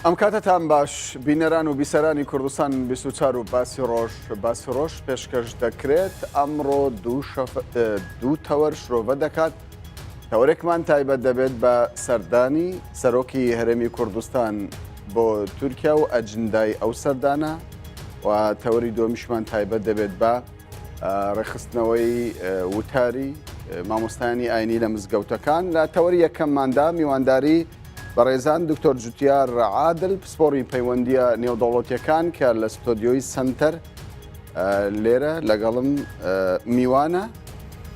ئەم کاتتان باش بینەران و بیسەرانی کوردستان 24 و باسی ڕۆژ پێشکەش دەکرێت. ئەمڕۆ دوو تەوەر شرۆڤە دەکات. تەوەرێکمان تایبەت دەبێت بە سەردانی سەرۆکی هەرێمی کوردستان بۆ تورکیا و ئەجندای ئەو سەردانە و تەوەری دۆمیشمان تایبەت دەبێت بە ڕێخستنەوەی وتاری مامۆستایانی ئاینی لە مزگەوتەکان. لە تەوەری یەکەمماندا میوانداری بەڕێزان دکتۆر جوتیار عادل پسپۆڕی پەیوەندیە نێودەوڵەتیەکان کە لە ستۆدیۆی سنتەر لێرە لەگەڵم میوانە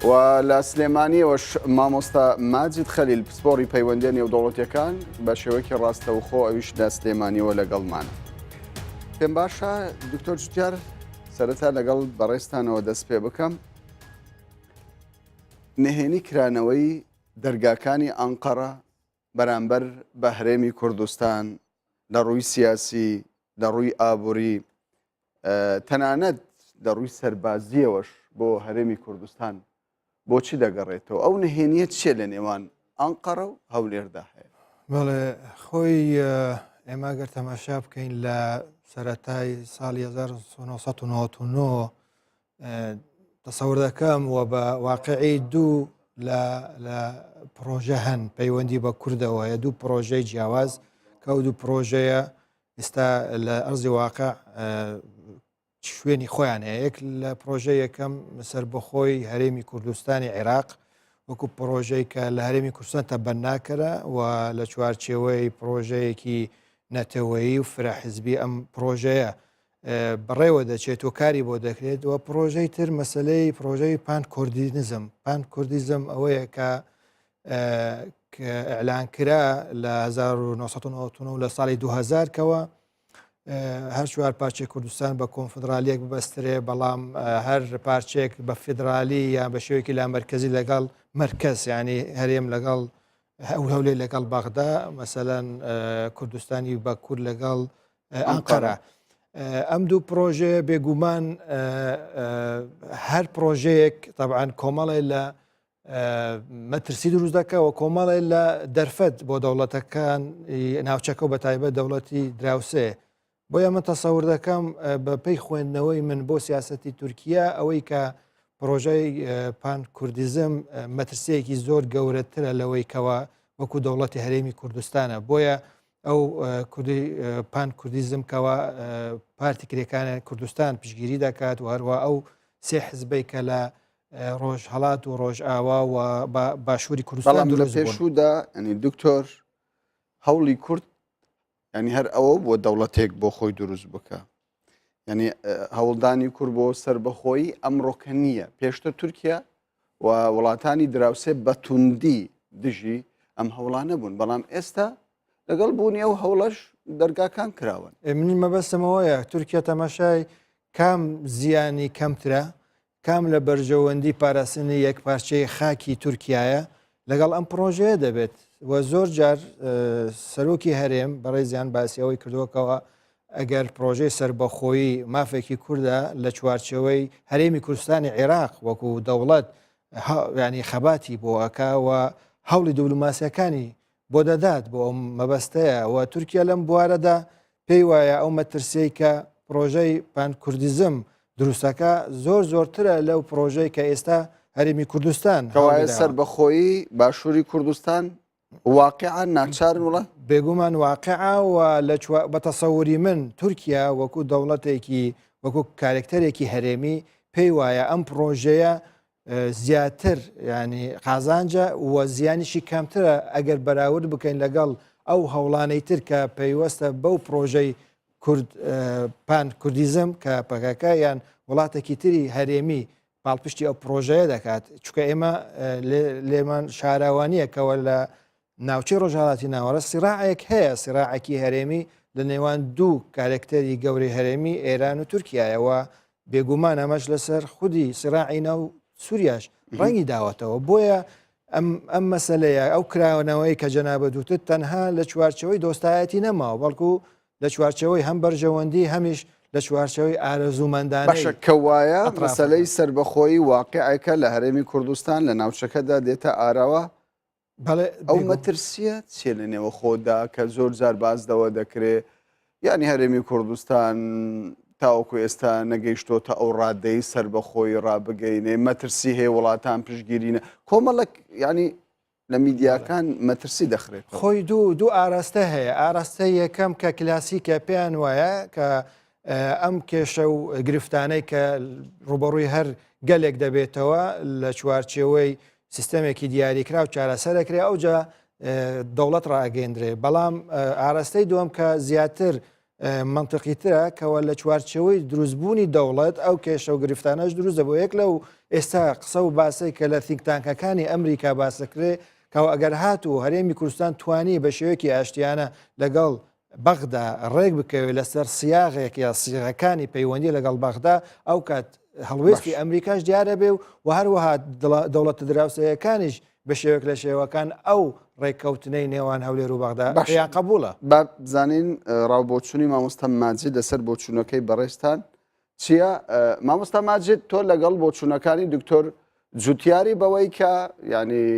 و لە سلێمانیەوەش مامۆستا ماجید خەلیل پسپۆڕی پەیوەندیە نێودەوڵەتیەکان بە شێوەیەکی ڕاستەوخۆ ئەویش لە سلێمانیەوە لەگەڵمانە. پێم باشە دکتۆر جوتیار سەرەتا لەگەڵ بەڕێستانەوە دەست پێ بکەم. نهێنی کرانەوەی دەرگاکانی ئەنقەرە بەرامبەر بە هەرێمی کوردستان لە ڕووی سیاسی، لە ڕووی ئابووری، تەنانەت لە ڕووی سەربازیەوەش بۆ هەرێمی کوردستان بۆچی دەگەڕێتەوە؟ ئەو نهێنیە چیە لە نێوان ئەنقەرە و هەولێردا هەیە؟ بەڵێ خۆی ئێمە گەر تەماشا بکەین لە سەرەتای ساڵی 1999 تەسەور دەکەم و بە واقعی دوو لە پرۆژە هەن پەیوەندی بە کوردەوە هەیە، دوو پرۆژەی جیاواز کە ئەو دوو پرۆژەیە ئێستا لە ئەرزی واقع شوێنی خۆیان هەیە. یەک لە پرۆژە یەکەم سەربەخۆی هەرێمی کوردستانی عێراق وەکو پرۆژەی کە لە هەرێمی کوردستان تەبەناکەرە و لە چوارچێوەی پرۆژەیەکی نەتەوەیی و فراحزبی ئەم پرۆژەیە بەڕێوە دەچێت و کاری بۆ دەکرێت. و پرۆژەی تر مەسلەی پرۆژەی پان کوردیزم. پان کوردیزم ئەوەیە کە ئەعلانکرا لە 1990 لە ساڵی 2000 کەوە هەر چوار پارچەی کوردستان بە کۆنفدرالیەک ببەسترێ، بەڵام هەر پارچێک بە فیدرالی یان بە شێوەیەکی لامەرکەزی لەگەڵ مرکز، ینی هەرێم لەگەڵ هەولێر لەگەڵ بەغدا، مەسەلەن کوردستانی بەکوور لەگەڵ ئەنقەرە. ئەم دوو پرۆژێ بێگومان هەر پرۆژەیەک طبعاً کۆمەڵی لە مەترسی دروست دەکەوە، کۆمەڵی لە دەرفەت بۆ دەوڵەتەکان ناوچەکە و بە تایبەت دەوڵەتی دراوسێ. بۆیە من تەسەور دەکەم بە پێی خوێندنەوەی من بۆ سیاسەتی تورکیا ئەوەی کە پرۆژەی پان کوردیزم مەترسەیەکی زۆر گەورەترە لەوەی کەوە وەکو دەوڵەتی هەرێمی کوردستانە. بۆیە ئەو پان کوردیزم کەوە پارتی کرێکانی کوردستان پشگیری دەکات و هەروە ئەو سێ حزبەی کە لە ڕۆژهەڵات و ڕۆژئاوا و باشووری کوردستان دروست بوون. پێشوودا ینی دکتۆر هەوڵی کورد ینی هەر ئەوە بۆ دەوڵەتێک بۆ خۆی دروست بکە، ینی هەوڵدانی کورد بۆ سربەخۆیی ئەمڕۆکە نییە. پێشتر تورکیا و وڵاتانی دراوسێ بە توندی دژی ئەم هەوڵانە بوون، بەڵام ئێستا لەگەڵ بوونی ئەو هەوڵەش دەرگاکان کراون. منی مەبەستمەوەیە تورکیا تەماشای کام زیانی کەمترە، کام لە بەرژەوەندی پاراستنی یەک پارچەی خاکی تورکایە لەگەڵ ئەم پرۆژەیە دەبێت. و زۆر جار سەرۆکی هەرێم بەڕێزیان باسیەوەی کردووەکەوە ئەگەر پرۆژەی سربەخۆیی مافێکی کووردە لە چوارچەوەی هەرێمی کوردستانی عێراق وەکو دەوڵەت ینی خەباتی بۆ ئەکاوە هەوڵی دیپلۆماسیەکانی بۆ دەدات بۆ ئەم مەبەستەیە. و تورکیا لەم بوارەدا پێی وایە ئەو مەترسەی کە پرۆژەی پان کوردیزم دروستەکە زۆر زۆرترە لەو پرۆژەی کە ئێستا هەرێمی کوردستان کەوایە سەربەخۆیی باشووری کوردستان واقعا ناچارن وڵە بێگومان واقعا و بە تەسەووری من تورکیا وەکو دەوڵەتێکی وەکو کارێکتەرێکی هەرێمی پێی وایە ئەم پرۆژەیە زیاتر ینی قازانجە و زیانیشی کەمترە ئەگەر بەراورد بکەین لەگەڵ ئەو هەوڵانەی تر کە پەیوەستە بەو پرۆژەی پان کوردیزم کە پەکەکە یان وڵاتێکی تری هەرێمی پاڵپشتی ئەو پرۆژەیە دەکات. چونکە ئێمە لێمان شاراوانیەکەوە لە ناوچەی ڕۆژهەڵاتی ناوەڕە سیراعێک هەیە، سیراعێکی هەرێمی لە نێوان دوو کارێکتەری گەورەی هەرێمی ئێران و تورکیایەوە. بێگومان ئەمەش لەسەر خودی سیراعی ناو سووریاش ڕەنگی داوەتەوە. بۆیە ئەم مەسەلەیە ئەو کراونەوەی کە جەنابە دووتر تەنها لە چوارچەوەی دۆستایەتی نەماوە، بەڵکو لە چوارچەوەی هەم بەرژەوەندی هەمیش لە چوارچەوەی ئارەزوومەندانە. باشە کەوایە مەسەلەی سربەخۆیی واقعەکە لە هەرێمی کوردستان لە ناوچەکەدا دێتە ئاراوە ئەو مەترسیە چێ لە نێوە خۆدا کە زۆر جار بازدەوە دەکرێت یعنی هەرێمی کوردستان تاوەکو ئێستا نەگەیشتۆتە ئەو ڕادەی سەر بەخۆی ڕابگەینێ مەترسی هەیە وڵاتان پشگیرینە کۆمەڵک ینی لە میدیاکان مەترسی دەخرێت خۆی دوو ئاراستە هەیە ئاراستە یەکەم کە کلاسیکە پێیان وایە کە ئەم کێشە و گرفتانەی کە ڕوبەڕووی هەر گەلێک دەبێتەوە لە چوارچێوەی سیستەمێکی دیاریکرا و چارەسەرەکرێ ئەوجا دەوڵەت ڕاگەیەندرێ بەڵام ئاراستەی دووەم کە زیاتر منطقیترە کەوە لە چوارچەوەی دروستبوونی دەوڵەت ئەو کێشە و گرفتانەش دروست دەبوو یەک لەو ئێستا قسە و باسی کە لە تینکتانکەکانی ئەمریکا باسەکرێ کەەوە ئەگەر هاتوو هەرێمی کوردستان توانی بە شێوەیەکی ئاشتیانە لەگەڵ بەغدا ڕێک بکەوێت لەسەر سیاغێک یا سیغەکانی پەیوەندی لەگەڵ بەغدا ئەو کات هەڵوێستی ئەمریکاش دیارە بێ و هەروەها دەوڵەتە دراوسەیەکانیش بە شێوەیەک لە شێوەکان ئەو ڕێککەوتنەی نێوان هەولێر و بەغدا یان قبوڵە با بزانین ڕاوبۆچوونی مامۆستا ماجید لەسەر بۆچوونەکەی بەڕێستان چییە مامۆستا ماجید تۆ لەگەڵ بۆچوونەکانی دکتۆر جوتیاری بەوەی کە ینی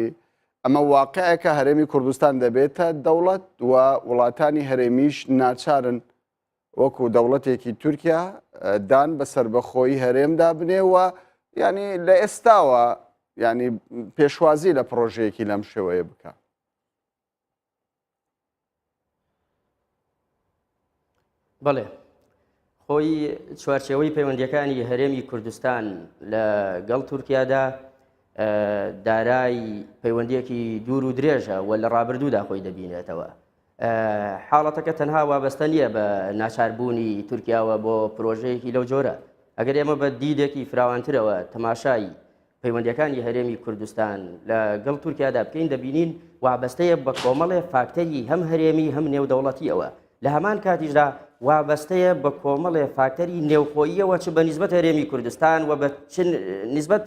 ئەمە واقعەکە هەرێمی کوردستان دەبێتە دەوڵەت و وڵاتانی هەرێمیش ناچارن وەکو دەوڵەتێکی تورکیا دان بەسەر بەخۆی هەرێمدا بنێەوە ینی لە ئێستاوە ینی پێشوازی لە پرۆژەیەکی لەم شێوەیە بکە بەڵێ خۆی چوارچێوەی پەیوەندیەکانی هەرێمی کوردستان لە گەڵ تورکیادا دارای پەیوەندیەکی دوور و درێژە و لە ڕابردوودا خۆی دەبینێتەوە حاڵەتەکە تەنها وابەستە نییە بە ناچاربوونی تورکیاوە بۆ پرۆژەیەکی لەو جۆرە ئەگەر ئێمە بە دیدێکی فراوانترەوە تەماشای پەیوەندیەکانی هەرێمی کوردستان لە گەڵ تورکیادا بکەین دەبینین وابەستەیە بە کۆمەڵێ فاکتەری هەم هەرێمی هەم نێودەوڵەتیەوە لە هەمان کاتیشدا وابەستەیە بە کۆمەڵێ فاکتەری نێوخۆییەوە چ بە نیسبەت هەرێمی کوردستان و بە نیسبەت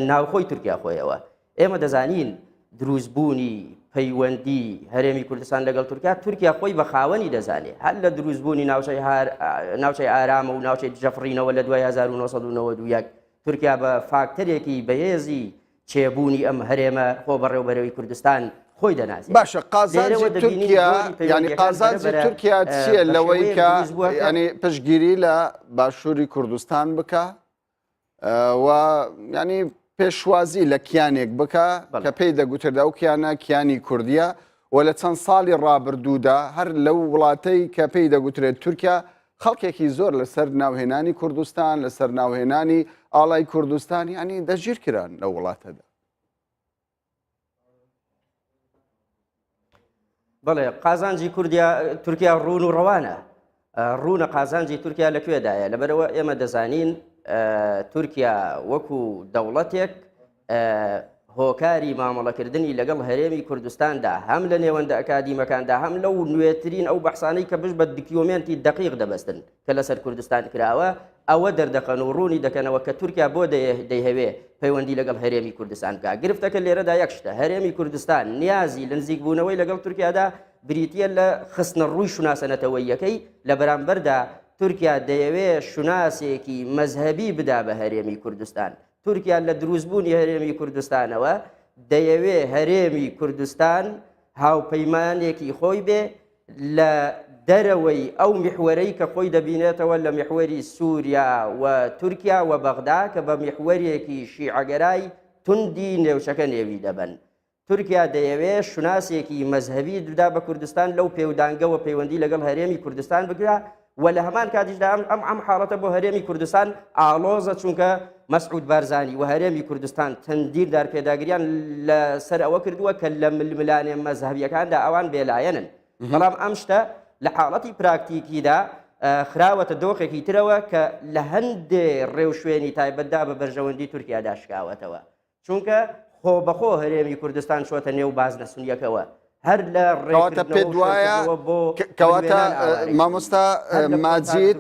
ناوخۆی تورکیا خۆیەوە ئێمە دەزانین دروستبوونی پەیوەندی هەرێمی کوردستان لەگەڵ تورکیا خۆی بە خاوەنی دەزانێت هەر لە دروستبوونی ناوچەی ئارامە و ناوچەی جەفڕینەوە لە 1991 تورکیا بە فاکتەرێکی بەهێزی چێبوونی ئەم هەرێمە خۆ بەڕێوبەرەوەی کوردستان خۆی دەناسی باشە قازانجی تورکیا ینی قازانجی تورکیا چییە لەوەی کە ینی پشتگیری لە باشووری کوردستان بکە و ینی پێشوازی لە کیانێک بکە کە پێی دەگوتردا و کیانە کیانی کوردیە و لە چەند ساڵی ڕابردوودا هەر لەو وڵاتەی کە پێی دەگوترێت تورکیا خەڵکێکی زۆر لەسەر ناوهێنانی کوردستان لەسەر ناوهێنانی ئاڵای کوردستان ینی دەژیر کران لە وڵاتەدا بەڵێ قازانجی تورکیا ڕوون و ڕەوانە ڕوونە قازانجی تورکیا لەکوێدایە لەبەرەوە ئێمە دەزانین تورکیا وەکو دەوڵەتێک هۆکاری مامەڵەکردنی لەگەڵ هەرێمی کوردستاندا هەم لە نێوەندە ئەکادیمەکاندا هەم لەو نوێترین ئەو بەحسانەی کە بش بە دکیۆمنتی دقیق دەبەستن کە لەسەر کوردستان کراوە ئەوە دەردەخەن و ڕوونی دەکەنەوە کە تورکیا بۆ دەیهەوێ پەیوەندی لەگەڵ هەرێمی کوردستان بکە گرفتەکە لێرەدا یەک شتە هەرێمی کوردستان نیازی لە نزیکبوونەوەی لەگەڵ تورکیادا بریتە لە خستنە ڕووی شوناسەنەتەوەیەکەی لە بەرامبەردا تورکیا دەیەوێت شوناسێکی مەزهەبی بدا بە هەرێمی کوردستان تورکیا لە دروستبوونی هەرێمی کوردستانەوە دەیەوێت هەرێمی کوردستان هاوپەیمانێکی خۆی بێ لە دەرەوەی ئەو میحوەرەی کە خۆی دەبینێتەوە لە میحوەری سووریا و تورکیا و بەغدا کە بە میحوەرێکی شیعەگەرای توندی نێوچەکە نێوی دەبن تورکیا دەیەوێت شوناسێکی مەزهەبی دودا بە کوردستان لەو پێودانگەوە پەیوەندی لەگەڵ هەرێمی کوردستان بگرا و لە هەمان کاتیشدا ئەم حاڵەتە بۆ هەرێمی کوردستان ئاڵۆزە چونکە مەسعود بارزانی و هەرێمی کوردستان تەندیردار پێداگریان لەسەر ئەوە کردووە کە لە ململانێ مەزهەبیەکاندا ئەوان بێلایەنن بەڵام ئەم شتە لە حاڵەتی پراکتیکیدا خراوەتە دۆخێکی ترەوە کە لە هەندێ ڕێو شوێنی تایبەتدا بە بەرژەوەندی تورکیادا شکاوەتەوە چونکە خۆ بەخۆ هەرێمی کوردستان شۆتە نێو بازنە سونیەکەوە هەر لە ڕێکەواتە پێ دوایە کەواتە مامۆستا ماجید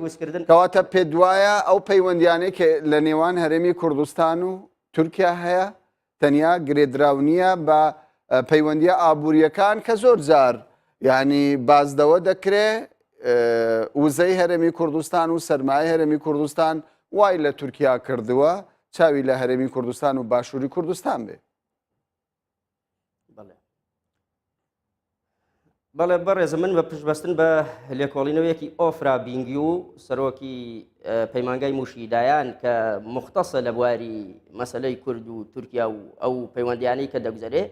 کەواتە پێ دوایە ئەو پەیوەندیانەی کە لە نێوان هەرێمی کوردستان و تورکیا هەیە تەنیا گرێدراونیە بە پەیوەندیە ئابوووریەکان کە زۆر جار یعنی بازدەوە دەکرێت وزەی هەرێمی کوردستان و سەرمایە هەرێمی کوردستان وای لە تورکیا کردووە چاوی لە هەرێمی کوردستان و باشووری کوردستان بێ بەڵێ بەڕێزە من بە پشتبەستن بە لێکۆڵینەوەیەکی ئۆفرا بینگی و سەرۆکی پەیمانگای موشیدایان کە مختصە لە بواری مەسلەی کورد و تورکیا و ئەو پەیوەندیانەی کە دەگوزارێ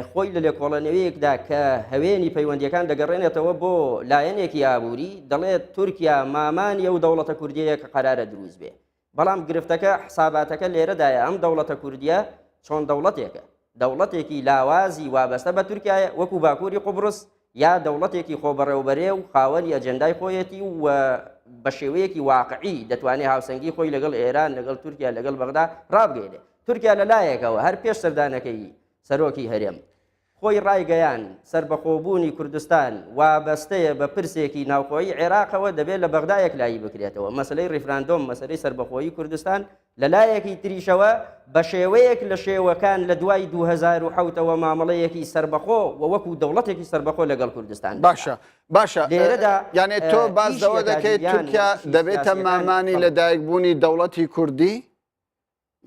خۆی لە لێکۆڵینەوەیەکدا کە هەوێنی پەیوەندیەکان دەگەڕێنێتەوە بۆ لایەنێکی ئابووری دەڵێت تورکیا مامانی ئەو دەوڵەتە کوردیەیە کە قەرارە دروست بێ بەڵام گرفتەکە حساباتەکە لێرەدایە ئەم دەوڵەتە کوردیە چۆن دەوڵەتێکە دەوڵەتێکی لاوازی وابەستە بە تورکایە وەکو باکووری قوبرس یا دەوڵەتێکی خۆبەڕێوبەرێ و خاوەنی ئەجەندای خۆیەتی و بە شێوەیەکی واقعی دەتوانێت هاوسەنگی خۆی لەگەڵ ئێران لەگەڵ تورکیا لەگەڵ بەغدا ڕابگەێنێ تورکیا لەلایەکەوە هەر پێش سەردانەکەی سەرۆکی هەرێم خۆی ڕایگەیان سربەخۆبوونی کوردستان وابەستەیە بە پرسێکی ناوخۆیی عێراقەوە دەبێت لە بەغدایەک لایی بکرێتەوە مەسلەی ڕیفراندۆم مەسلەی سربەخۆیی کوردستان لەلایەکی تریشەوە بە شێوەیەک لە شێوەکان لە دوای 2007ەوە مامەڵەیەکی سربەخۆ و وەکو دەوڵەتێکی سربەخۆ لەگەڵ کوردستان باشە لێرەدا یانێ تۆ بازەوە دەکەیت تورکیا دەبێتە مامانی لەدایکبوونی دەوڵەتی کوردی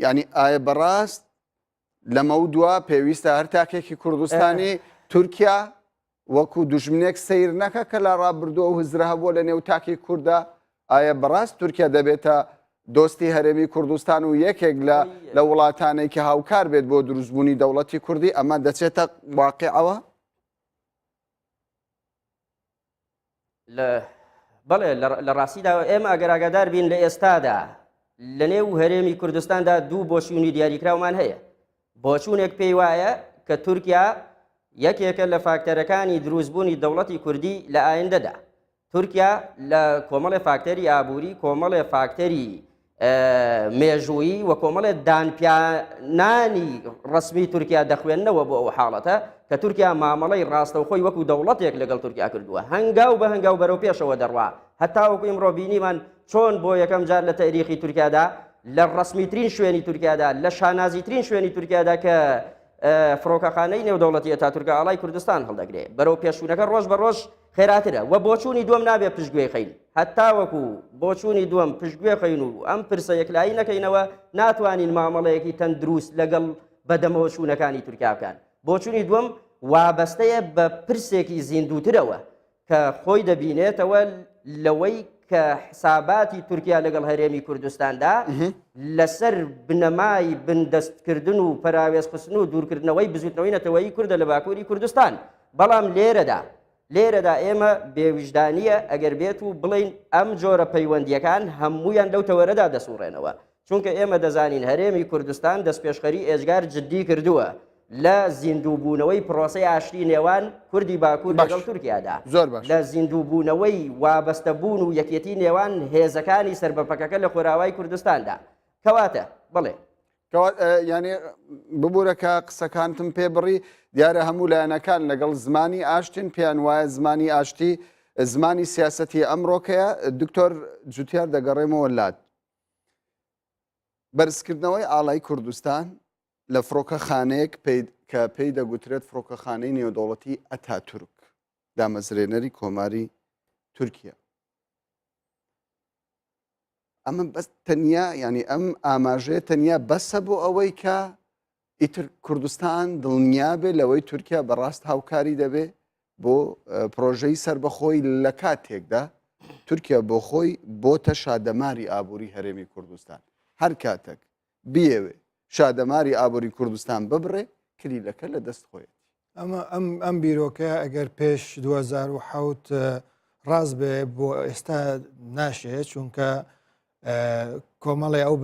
ینی ئایا بەڕاست لەمە دووە پێویستە هەر تاکێکی کوردستانی تورکیا وەکو دوژمنێک سیر نەکە کە لە ڕابردووە و هزرە هەبووە لە نێو تاکی کووردە ئایا بەڕاست تورکیا دەبێتە دۆستی هەرێمی کوردستان و یەکێک لە وڵاتانێک کە هاوکار بێت بۆ دروستبوونی دەوڵەتی کوردی ئەمە دەچێتە واقعەوە؟ بەڵێ لە ڕاستیدا ئێمە ئەگەر ئاگادار بین لە ئێستادا لە نێو هەرێمی کوردستاندا دوو بۆچوونی دیاریکراومان هەیە بۆچوونێک پێی وایە کە تورکیا یەکێکە لە فاکتەرەکانی دروستبوونی دەوڵەتی کوردی لە ئایندەدا تورکیا لە کۆمەڵی فاکتەری ئابووری کۆمەڵی فاکتەری مێژووی و کۆمەڵێ دانپیانانی ڕسمی تورکیا دەخوێننەوە بۆ ئەو حاڵەتە کە تورکیا مامەڵەی ڕاستەوخۆی وەکو دەوڵەتێک لەگەڵ تورکیا کردووە هەنگاو بە هەنگاو بەرەو پێشەوە دەڕوا هەتا وەکو ئیمڕۆ بینیمان چۆن بۆ یەکەم جار لە تاریخی تورکیادا لە ڕسمیترین شوێنی تورکیادا لە شانازیترین شوێنی تورکیادا کە فڕۆکەخانەی نێودەوڵەتی ئەتاتورکە ئاڵای کوردستان هەڵدەگرێت بەرەو پێشوونەکە ڕۆژ بە ڕۆژ خێراترە و بۆچوونی دووەم نابێت پشتگوێ خەین هەتا وەکو بۆچوونی دووەم پشتگوێ خەین و ئەم پرسە یەکلایی نەکەینەوە ناتوانین مامەڵەیەکی تەندروست لەگەڵ بەدەمەوە چوونەکانی تورکیا بکەن بۆچوونی دووەم وابەستەیە بە پرسێکی زیندووترەوە کە خۆی دەبینێتەوە لەوەی کە حساباتی تورکیا لەگەڵ هەرێمی کوردستاندا لەسەر بنەمای بندەستکردن و پەراوێزخستن و دوورکردنەوەی بزوتنەوەی نەتەوەیی کوردە لە باکووری کوردستان بەڵام لێرەدا ئێمە بێویژدانیە ئەگەر بێت و بڵین ئەم جۆرە پەیوەندیەکان هەموویان لەو تەوەرەدا دەسوڕێنەوە چونکە ئێمە دەزانین هەرێمی کوردستان دەستپێشخەری ئێجگار جددی کردووە لە زیندووبوونەوەی پرۆسەی ئاشتی نێوان کوردی باکوور لەگەڵ تورکیادا لە زیندووبوونەوەی وابەستەبوون و یەکێتی نێوان هێزەکانی سربەپەکەکە لە خۆراوای کوردستاندا کەواتە بڵێ ینی ببوورەکە قسەکانتم پێ بڕی دیارە هەموو لایەنەکان لەگەڵ زمانی ئاشتین پێیان وایە زمانی ئاشتی زمانی سیاسەتی ئەمڕۆکەیە دکتۆر جوتیار دەگەڕێمەوە لات بەرزکردنەوەی ئاڵای کوردستان لە فڕۆکەخانەیەک کە پێی دەگوترێت فڕۆکەخانەی نێودەوڵەتی ئەتاتورک دامەزرێنەری کۆماری تورکیا ئەمە بەس تەنیا ینی ئەم ئاماژەیە تەنیا بەسە بۆ ئەوەی کە ئیتر کوردستان دڵنیا بێ لەوەی تورکیا بەڕاست هاوکاری دەبێ بۆ پرۆژەی سربەخۆی لە کاتێکدا تورکیا بۆ خۆی بۆتە شادەماری ئابووری هەرێمی کوردستان هەر کاتێک بیەوێ شادەماری ئابووری کوردستان ببڕێ کلیلەکە لە دەست خۆیەت ئەم بیرۆکە ئەگەر پێش 2007 ڕاست بێ بۆ ئێستا ناشێت چونکە کۆمەڵی ئەو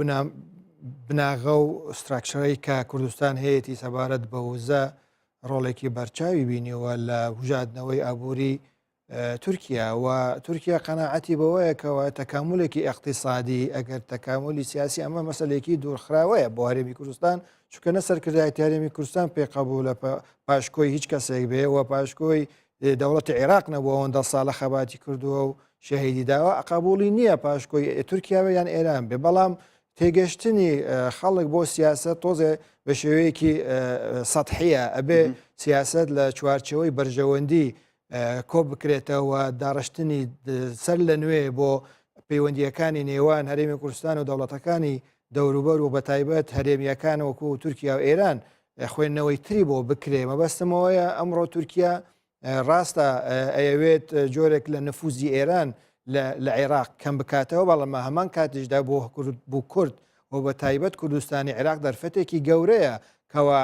بناغە و ستراکشەرەی کە کوردستان هەیەی سەبارەت بە وزە ڕۆڵێکی بەرچاوی بینیوە لە وژادنەوەی ئابووری تورکیا و تورکیا قەناعەتی بەوەیەکەوە تەکاملێکی اقتصادی ئەگەر تەکاملی سیاسی ئەمە مەسلێکی دوورخراوەیە بۆ هەرێمی کوردستان چونکە نەسەرکردایەتی هەرێمی کوردستان پێقەبوولە پاشکۆی هیچ کەسێک بێ و پاشکۆی دەوڵەتی عێراق نەبووە ئەوەندە ساڵە خەباتی کردووە و شەهیدی داوە قبولی نییە پاشکۆی تورکیاوە یان ئێران بێ بەڵام تێگەشتنی خەڵک بۆ سیاست تۆزێ بە شێوەیەکی سەطحیە ئەبێ سیاست لە چوارچەوەی بەرژەوەندی کۆ بکرێتەوە داڕشتنی سەر لە نوێ بۆ پەیوەندیەکانی نێوان هەرێمی کوردستان و دەوڵەتەکانی دەوروبەر و بە تایبەت هەرێمیەکان وەکو تورکیا و ئێران خوێندنەوەی تری بۆ بکرێ مەبەستمەوەیە ئەمڕۆ تورکیا ڕاستە ئەیەوێت جۆرێک لە نفوزی ئێران لە عێراق کەم بکاتەوە، بەڵام هەمان کاتیشدا بۆ کورد و بە تایبەت کوردستانی عێراق دەرفەتێکی گەورەیە کەوا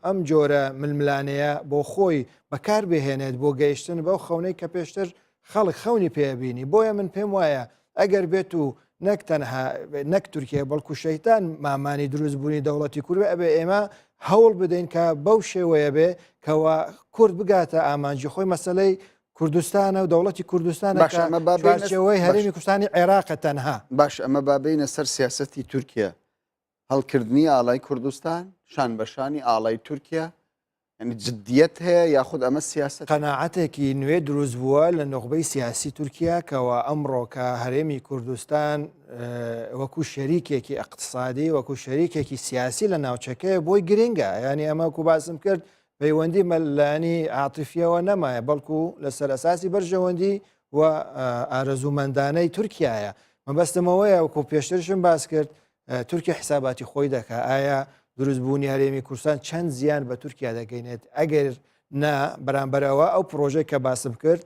ئەم جۆرە ململانەیە بۆ خۆی بەکار بهێنێت بۆ گەیشتن بەو خەونەی کە پێشتر خەڵک خەونی پێبینی. بۆیە من پێم وایە ئەگەر بێت و نەک تەنها نەک تورکیا بەڵکو شەیتان مامانی دروستبوونی دەوڵەتی کورد ئەبێ ئێمە هەوڵ بدەین کە بەو شێوەیە بێ کەوا کورد بگاتە ئامانجی خۆی مەسلەی کوردستانە و دەوڵەتی کوردستانەوەی هەرێمی کوردستانی عێراقە تەنها. باش ئەمە بابینە سەر سیاسەتی تورکیا، هەڵکردنی ئاڵای کوردستان، شان بەشانی ئاڵای تورکیا، ینی جدیەت هەیە یاخود ئەمە سیاست؟ قەناعەتێکی نوێ دروست بووە لە نۆخبەی سیاسی تورکیا کەەوە ئەمڕۆ کە هەرێمی کوردستان وەکو شەریکێکی اقتصادی وەکو شەریکێکی سیاسی لە ناوچەکەی بۆی گرنگە، ینی ئەمەکو باسم کرد پەیوەندی مەلانی عاتیفیەوە نەمایە بەڵکو لەسەر ئەساسی بەرژەوەندی و ئارەزومەندانەی تورکایە. مەبەستمەوەیە وەکو پێشترشم باس کرد تورکیا حساباتی خۆی دەکە ئایا دروستبوونی هەرێمی کوردستان چەند زیان بە تورکیا دەگەینێت ئەگەر نا بەرامبەرەوە ئەو پرۆژەی کە باسم کرد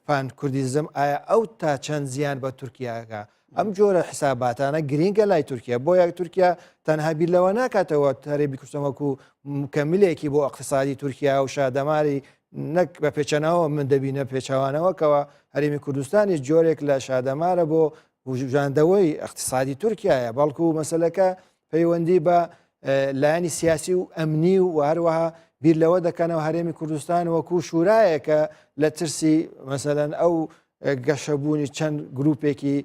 پان کوردیزم ئایا ئەو تا چەند زیان بە تورکیاکە. ئەم جۆرە حساباتانە گرینگە لای تورکیا، بۆ یەک تورکیا تەنها بیر لەوە ناکاتەوە هەرێمی کوردستان وەکو مکەملێکی بۆ اقتصادی تورکیا و شادەماری نەک بە پێچەنەوە من دەبینە پێچەوانەوەکەوە هەرێمی کوردستانی جۆرێک لە شادەمارە بۆ وژاندەوەی اقتصادی تورکایە، بەڵکو مەسلەکە پەیوەندی بە لایانی سیاسی و ئەمنی و هەروەها بیر لەوە دەکەنەوە هەرێمی کوردستان وەکو شورایەکە لە ترسی مەسەلەن ئەو گەشەبوونی چەند گروپێکی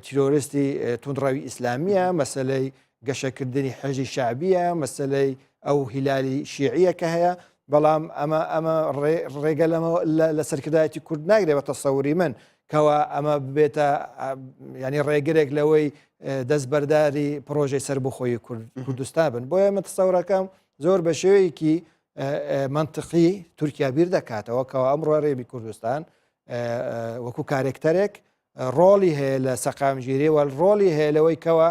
تیرۆریستی توندڕەوی ئیسلامیە، مەسلەی گەشەکردنی حەجی شعبیە، مەسلەی ئەو هیلالی شیعیە کە هەیە، بەڵام ئەمە ڕێگە لە سەرکردایەتی کورد ناگرێت بە تەسەوری من کەوا ئەمە بێتە ینی ڕێگرێک لەوەی دەستبەرداری پرۆژەی سەربەخۆیی کوردستان بن. بۆیە من تەسەورەکەم زۆر بە شێوەیەکی منطقی تورکیا بیر دەکاتەوە کەوا ئەمڕۆ هەرێمی کوردستان وەکو کارێکتەرێک ڕۆڵی هەیە لە سەقامگیری و ڕۆڵی هەیە لەوەی کەوا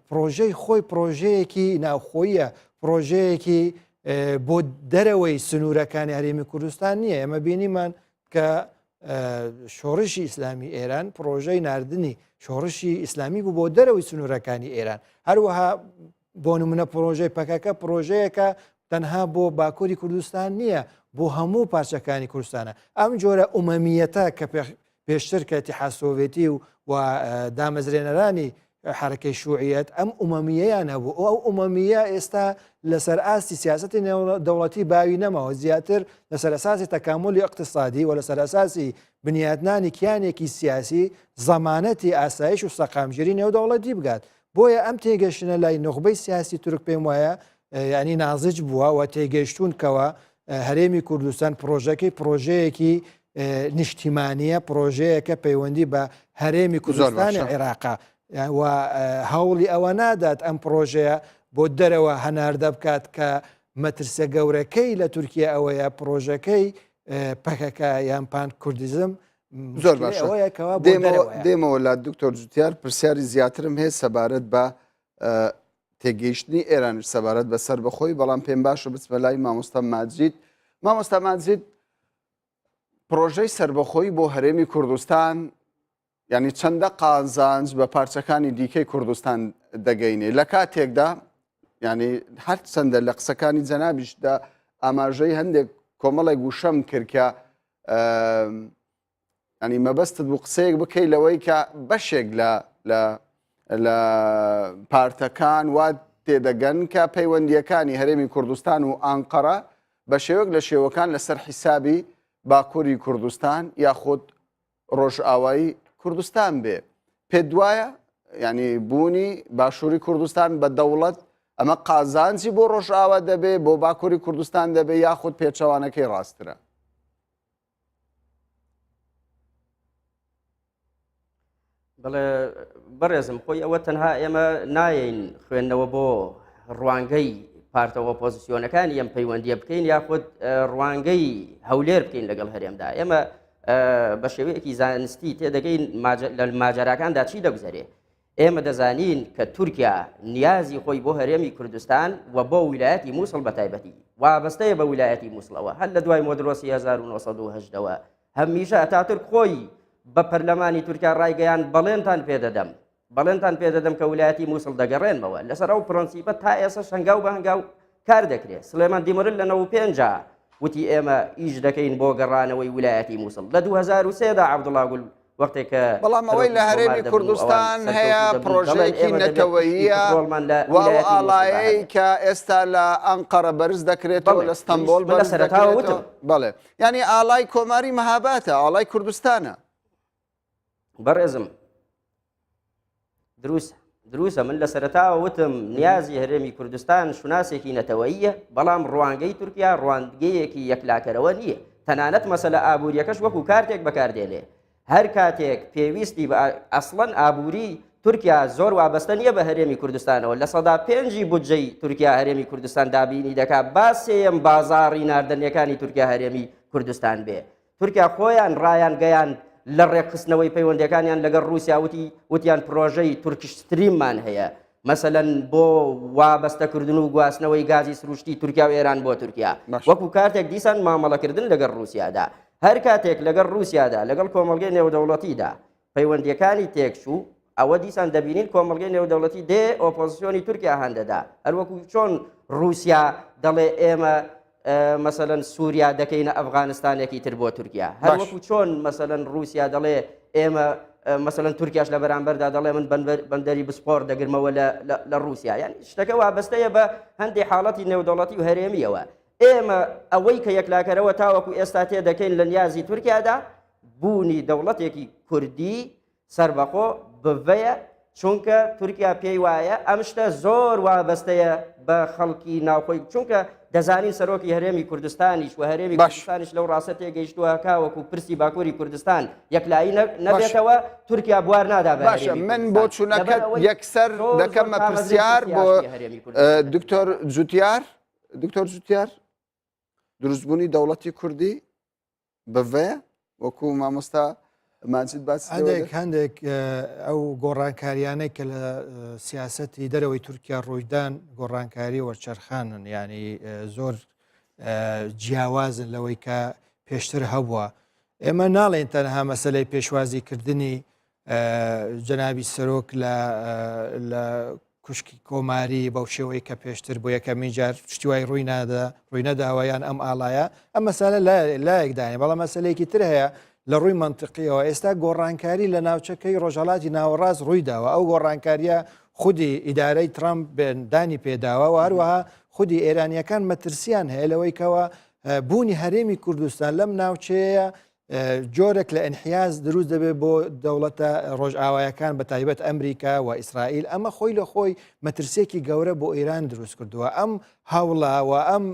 پرۆژەی خۆی پرۆژەیەکی ناوخۆیە، پرۆژەیەکی بۆ دەرەوەی سنوورەکانی هەرێمی کوردستان نییە. ئێمە بینیمان کە شۆڕشی ئیسلامی ئێران پرۆژەی ناردنی شۆڕشی ئیسلامی بوو بۆ دەرەوەی سنوورەکانی ئێران، هەروەها بۆ نمونە پرۆژەی پەکەکە پرۆژەیەکە تەنها بۆ باکووری کوردستان نییە، بۆ هەموو پارچەکانی کوردستانە. ئەم جۆرە ئومەمیەتە کە پێشتر کە ئیتیحاد سۆڤێتی و دامەزرێنەرانی حرەکەی شوعیەت ئەم ئومەمیەیان هەبوو، ئەو ئومەمیە ئێستا لەسەر ئاستی سیاسەتی دەوڵەتی باوی نەماوە، زیاتر لەسەر ئەساسی تەکاملی اقتصادی و لەسەر ئەساسی بنیادنانی کیانێکی سیاسی زەمانەتی ئاسایش و سەقامگیری نێودەوڵەتی بگات. بۆیە ئەم تێگەشتنە لای نۆخبەی سیاسی تورک پێم وایە ینی نازج بووە و تێگەشتون کەوە هەرێمی کوردستان پرۆژەیەکی نیشتیمانیە، پرۆژەیەکە پەیوەندی بە هەرێمی کوردستانی عێراقا و هەوڵی ئەوە نادات ئەم پرۆژەیە بۆ دەرەوە هەناردە بکات کە مەترسە گەورەکەی لە تورکیا ئەوەیە پرۆژەکەی پەکەکە یان پان کوردیزم زۆر باشە. دێمەوە لا دکتۆر جوتیار پرسیاری زیاترم هەیە سەبارەت بە تێگەیشتنی ئێرانش سەبارەت بە سەربەخۆی، بەڵام پێم باشە بچمە لای مامۆستا ماجید. مامۆستا ماجید، پرۆژەی سەربەخۆی بۆ هەرێمی کوردستان ینی چەندە قازانج بە پارچەکانی دیکەی کوردستان دەگەینێ لە کاتێکدا ینی هەر چەندە لە قسەکانی جەنابیشدا ئاماژەی هەندێک کۆمەڵێک گوشەم کرد کە ینی مەبەستت بوو قسەیەک بکەی لەوەی کە بەشێک لە پارتەکان وا تێدەگەن کە پەیوەندیەکانی هەرێمی کوردستان و ئانقەرە بە شێوەک لە شێوەکان لەسەر حیسابی باکووری کوردستان یاخود ڕۆژئاوایی کوردستان بێ. پێ دوایە ینی بوونی باشووری کوردستان بە دەوڵەت ئەمە قازانجی بۆ ڕۆژئاوا دەبێ، بۆ باکووری کوردستان دەبێ یاخود پێچەوانەکەی ڕاسترە؟ بەڵێ بەڕێزم خۆی ئەوە تەنها ئێمە نایین خوێندنەوە بۆ ڕوانگەی پارتە ئۆپۆزیسیۆنەکانی ئەم پەیوەندیە بکەین یاخود ڕوانگەی هەولێر بکەین لەگەڵ هەرێمدا. ئێمە بە شێوەیەکی زانستی تێدەگەین لە ماجەراکاندا چی دەگوزارێ. ئێمە دەزانین کە تورکیا نیازی خۆی بۆ هەرێمی کوردستان و بۆ ویلایەتی مووسڵ بە تایبەتی وابەستەیە بە ویلایەتی مووسڵەوە هەر لە دوای مۆدرۆسی 1970ەوە هەمیشە ئەتاتورک خۆی بە پەرلەمانی تورکیا ڕایگەیان بەڵێنتان پێدەدەم کە ویلایەتی مووسڵ دەگەڕێنمەوە لەسەر ئەو پرۆنسیپە تا ئێستا هەنگاو بە هەنگاو کار دەکرێت سلێمان دیمرل لە 95 وتی ئێمە ئیش دەکەین بۆ گەڕانەوەی ویلایەتی مووسڵ لە 2003دا عەبدوڵڵا گول وەختێکە بەڵام ئەوەی لە هەرێمی کوردستان هەیە پرۆژەیەکی نەتەوەییە و ئەو ئاڵایەی کە ئێستا لە ئەنقەرە بەرز دەکرێتەوە لە ستەمبۆڵ بەرز دەکرێتەوە بەڵێ ینی ئاڵای کۆماری مەهاباتە ئاڵای کوردستانە بەڕێزم دروستە من لە سەرەتاوە وتم نیازی هەرێمی کوردستان شوناسێکی نەتەوەییە بەڵام ڕوانگەی تورکیا ڕوانگەیەکی یەکلاکەرەوە نییە تەنانەت مەسەلە ئابوووریەکەش وەکو کارتێک بەکاردێنێ هەر کاتێک پێویستی بە ئەسڵەن ئابووری تورکیا زۆر وابەستە نییە بە هەرێمی کوردستانەوە لە سەدا 5 بودجەی تورکیا هەرێمی کوردستان دابینی دەکات با سێم بازاڕی ناردنیەکانی تورکیا هەرێمی کوردستان بێ تورکیا خۆیان ڕایان گەیان لە ڕێکخستنەوەی پەیوەندەکانیان لەگەڵ رووسیا وتیان پرۆژەی تورکیش ستریممان هەیە مەسەلەن بۆ وابەستەکردن و گواستنەوەی گازی سروشتی تورکیا و ئێران بۆ تورکیا وەکو کارتێک دیسان مامەڵەکردن لەگەڵ رووسیادا هەر کاتێک لەگەڵ رووسیادا لەگەڵ کۆمەڵگەی نێودەوڵەتیدا پەیوەندیەکانی تێکچوو ئەوە دیسان دەبینین کۆمەڵگەی نێودەوڵەتی دێ ئۆپۆزیسیۆنی تورکیا هەندەدا هەروەکو چۆن رووسیا دەڵێ ئێمە مەسەلەن سووریا دەکەینە ئەفغانستانێکی تر بۆ تورکیا هەروەکو چۆن مەسەلەن رووسیا دەڵێ ئێمە مەسەلەن تورکیاش لە بەرامبەردا دەڵێ من بەندەری بسپۆر دەگرمەوە لە رووسیا یان شتەکە وابەستەیە بە هەندێک حاڵەتی نێودەوڵەتی و هەرێمیەوە ئێمە ئەوەی کە یەکلاکەرەوە تاوەکو ئێستا تێ دەکەین لە نیازی تورکیادا بوونی دەوڵەتێکی کوردی سربەخۆ بڤەیە چونکە تورکیا پێی وایە ئەم شتە زۆر وابەستەیە بە خەڵکی ناوخۆی چونکە دەزانین سەرۆکی هەرێمی کوردستانیش و هەرێمی کوردستانیش لەو ڕاستە تێگەیشتووە کاوەکو پرسی باکووری کوردستان یەکلایی نەبێتەوە تورکیا بوار نادا باشە من بۆ چوونەکەت یەکسەر دەکەمە پرسیار بۆ دکتۆر جوتیار دروستبوونی دەوڵەتی کوردی بڤەیە وەکو مامۆستا ماجید باسی هەندێک ئەو گۆڕانکاریانەی کە لە سیاسەتی دەرەوەی تورکیا ڕوویدان گۆڕانکاری وەرچەرخانن ینی زۆر جیاوازن لەوەی کە پێشتر هەبووە ئێمە ناڵێن تەنها مەسەلەی پێشوازیکردنی جەنابی سەرۆک لە کوشکی کۆماری بەو شێوەی کە پێشتر بۆ یەکەمین جار شتیوای ڕووی نەداوایان ئەم ئاڵایە ئەم مەسەلە لایەکدانێ بەڵام مەسەلەیەکی تر هەیە لە ڕووی منطقیەوە ئێستا گۆڕانکاری لە ناوچەکەی ڕۆژهەڵاتی ناوەڕاست ڕوویداوە ئەو گۆڕانکاریە خودی ئیدارەی ترامپ بێندانی پێداوە و هەروەها خودی ئێرانیەکان مەترسیان هەیە لەوەی کەوە بوونی هەرێمی کوردستان لەم ناوچەیە جۆرێک لە ئەنحیاز دروست دەبێت بۆ دەوڵەتە ڕۆژئاوایەکان بە تایبەت ئەمریکا و ئیسرائیل ئەمە خۆی لە خۆی مەترسێکی گەورە بۆ ئێران دروست کردووە ئەم هەوڵاوە ئەم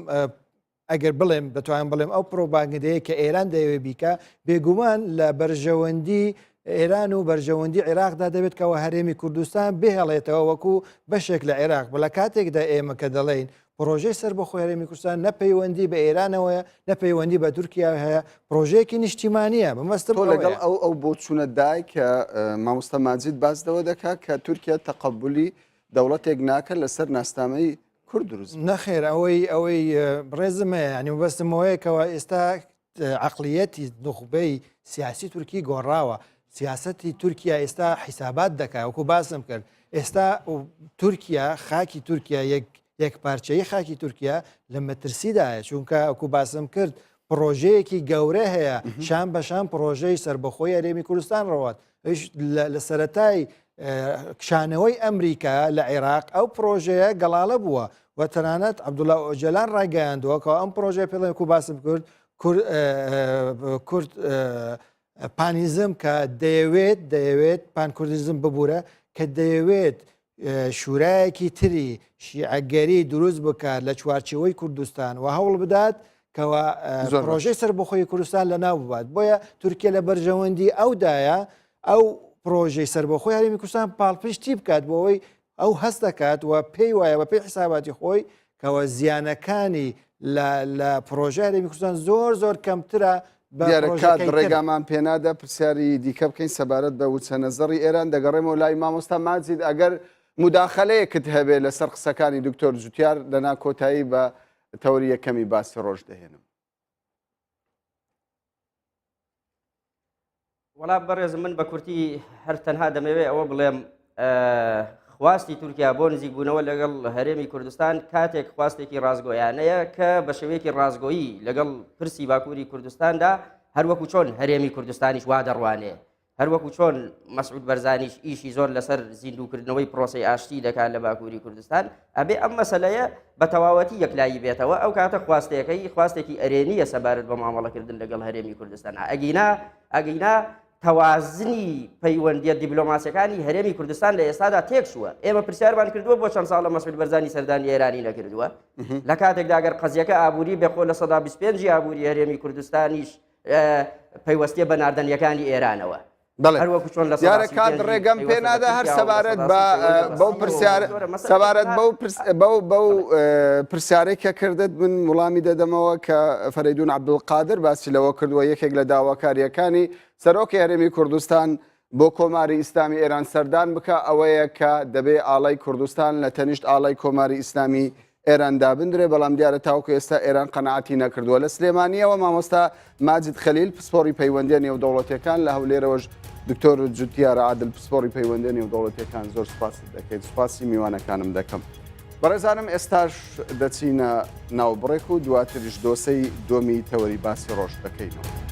ئەگەر بڵێم دەتوانین بڵێم ئەو پرۆپاگەندەیە کە ئێران دەیەوێت بیکە بێگومان لە بەرژەوەندی ئێران و بەرژەوەندی عێراقدا دەبێت کەەوە هەرێمی کوردستان بهێڵێتەوە وەکو بەشێک لە عێراق بە لە کاتێکدا ئێمە کە دەڵێن پرۆژەی سەر بە خۆی هەرێمی کوردستان نەپەیوەندی بە ئێرانەوەە نەپەیوەندی بە تورکیا هەیە پرۆژەیەکی نیشتیمانیە بەمەستم لەگەڵ ئەو بۆ چوونە دای کە مامۆستا ماجید باس دەوە دەکات کە تورکیا تەقەبولی دەوڵەتێک ناکە لەسەر ناسنامەی کورد دروست نەخێر ئەوەی ڕێزمەیە ینی بەستمەوەیەکەوە ئێستا عقلیەتی نخبەی سیاسی تورکی گۆڕاوە سیاسەتی تورکیا ئێستا حیسابات دەکات وەکو باسم کرد ئێستا تورکیا خاکی تورکیا یەک پارچەی خاکی تورکیا لە مەترسیدایە چونکە وەکو باسم کرد پرۆژەیەکی گەورە هەیە شان بەشان پرۆژەی سربەخۆی هەرێمی کوردستان ڕەوات لە سەرەتای کشانەوەی ئەمریکا لە عێراق ئەو پرۆژەیە گەڵاڵە بووە و تەنانەت عەبدوڵڵا ئۆجەلان ڕایگەیاندووە کە ئەم پرۆژەیە پێڵێن وەکو باسم کرد کورد پانیزم کە دەیەوێت پانکوردیزم ببوورە کە دەیەوێت شورایەکی تری شیعەگەری دروست بکات لە چوارچەوەی کوردستان و هەوڵ بدات کەەوە پرۆژەی سەربەخۆی کوردستان لە ناو ببات بۆیە تورکیا لە بەرژەوەندی ئەودایە ئەو پرۆژەی سەربەخۆی هەرێمی کوردستان پاڵپشتی بکات بۆەوەی ئەو هەست دەکات و پێی وایە بە پێی حساباتی خۆی کەەوە زیانەکانی لە پرۆژە هەرێمی کوردستان زۆر کەمترە دیارە کات ڕێگامان پێنادا پرسیاری دیکە بکەین سەبارەت بە وچەنەزەڕی ئێران دەگەڕێمەوە لای مامۆستا ماجید ئەگەر موداخەلەیەکت هەبێت لەسەر قسەکانی دکتۆر جوتیار لەنا کۆتایی بە تەوری یەکەمی باسی ڕۆژ دەهێنم. وەڵام بەڕێز من بە کورتی هەر تەنها دەمەوێت ئەوە بڵێم خواستی تورکیا بۆ نزیک بوونەوە لەگەڵ هەرێمی کوردستان کاتێک خواستێکی ڕازگۆیانەیە کە بە شێوەیەکی ڕازگۆیی لەگەڵ پرسی باکووری کوردستاندا هەروەکو چۆن هەرێمی کوردستانیش وا دەڕوانێ هەروەکو چۆن مەسعود بەرزانیش ئیشی زۆر لەسەر زیندووکردنەوەی پرۆسی ئاشتی دەکات لە باکووری کوردستان ئەبێ ئەم مەسەلەیە بە تەواوەتی یەکلایی بێتەوە ئەو کاتە خواستێکی ئەرێنیە سەبارەت بە مامەڵەکردن لەگەڵ هەرێمی کوردستان ئەگەینا تەوازنی پەیوەندیە دیبلۆماسیەکانی هەرێمی کوردستان لە ئێستادا تێک چووە ئێمە پرسیارمان کردووە بۆ چەند ساڵە مەسعود بەرزانی سەردانی ئێرانی نەکردووە لە کاتێکدا ئەگەر قەزیەکە ئابووری بێخۆ لە سەدا 25 ئابووری هەرێمی کوردستانیش پەیوەستیە بە ناردەنیەکانی ئێرانەوە دیارە کات ڕێگەم پێنادا هەر سەبارەت بەو سەبارەت بەو پرسیارێک کە کردت من وڵامی دەدەمەوە کە فەرەیدون عەبدولقادر باسی لەوە کردووە یەکێک لە داواکاریەکانی سەرۆکی هەرێمی کوردستان بۆ کۆماری ئیسلامی ئێران سەردان بکە ئەوەیە کە دەبێ ئاڵای کوردستان لە تەنیشت ئاڵای کۆماری ئیسلامی ئێران دابدرێ بەڵام دیارە تاوکو ئێستا ئێران قەنەعەتی نەکردووە لە سلێمانیەوە مامۆستا ماجد خەلیل پسپۆری پەیوەندیە نێودەوڵەتیەکان لە هەولێرەوەش دکتۆر جوتیارە عادل پسپۆری پەیوەندیە نێودەوڵەتیەکان زۆر سوپاس دەکەیت سوپاسی میوانەکانم دەکەم بەڕێزانم ئێستاش دەچینە ناوبڕێک و دواتریش دۆسەی دۆمی تەوەری باسی ڕۆژ دەکەینەوە.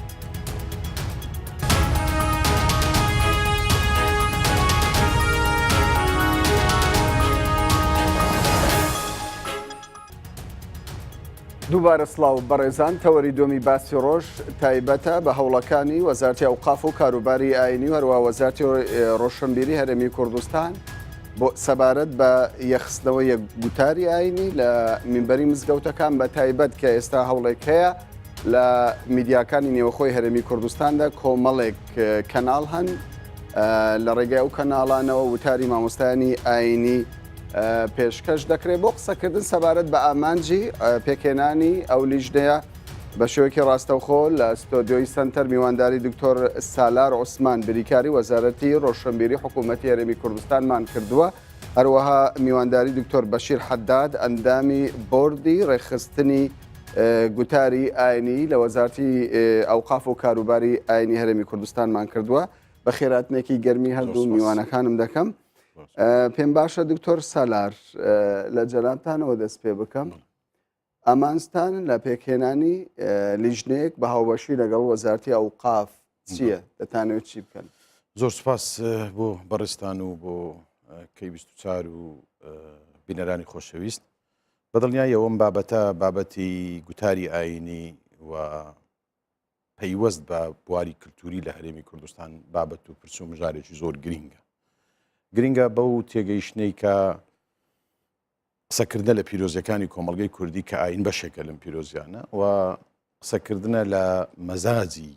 دووبارە سڵاو بەڕێزان تەوەری دۆمی باسی ڕۆژ تایبەتە بە هەوڵەکانی وەزارەتی ئەوقاف و کاروباری ئاینی و هەروە وەزارەتی ڕۆشنبیری هەرێمی کوردستان بۆ سەبارەت بە یەخستنەوەی یەکگوتاری ئاینی لە مینبەری مزگەوتەکان بە تایبەت کە ئێستا هەوڵێک هەیە لە میدیاکانی نێوەخۆی هەرێمی کوردستاندا کۆمەڵێک کەناڵ هەن لە ڕێگای ئەو کەناڵانەوە وتاری مامۆستایانی ئاینی پێشکەش دەکرێت بۆ قسەکردن سەبارەت بە ئامانجی پێکێنانی ئەو لیژنەیە بە شێوەیەکی ڕاستەوخۆ لە ستۆدیۆی سنتەر میوانداری دکتۆر سالار عوسمان بریکاری وەزارەتی ڕۆشنبیری حکوومەتی هەرێمی کوردستانمان کردووە هەروەها میوانداری دکتۆر بەشیر حەداد ئەندامی بۆردی ڕێخستنی گوتاری ئاینی لە وەزارەتی ئەوقاف و کاروباری ئاینی هەرێمی کوردستانمان کردووە بە خێراتنێکی گەرمی هەردوو میوانەکانم دەکەم. پێم باشە دکتۆر سالار لە جەنابتانەوە دەست پێ بکەم ئامانجتان لە پێکهێنانی لیژنەیەک بە هاوبەشی لەگەڵ وەزارەتی ئەوقاف چییە دەتانەوێت چی بکەن؟ زۆر سوپاس بۆ بەڕێستان و بۆ کەی 24 و بینەرانی خۆشەویست بەدڵنیای ئەوەم بابەتە بابەتی گوتاری ئاینی و پەیوەست بە بواری کللتوری لە هەرێمی کوردستان بابەت و پرسو مژارێکی زۆر گرینگە بەو تێگەیشتنەی کە قسەکردنە لە پیرۆزیەکانی کۆمەڵگەی کوردی کە ئاین بەشێکە لەم پیرۆزیانە و قسەکردنە لە مەزاجی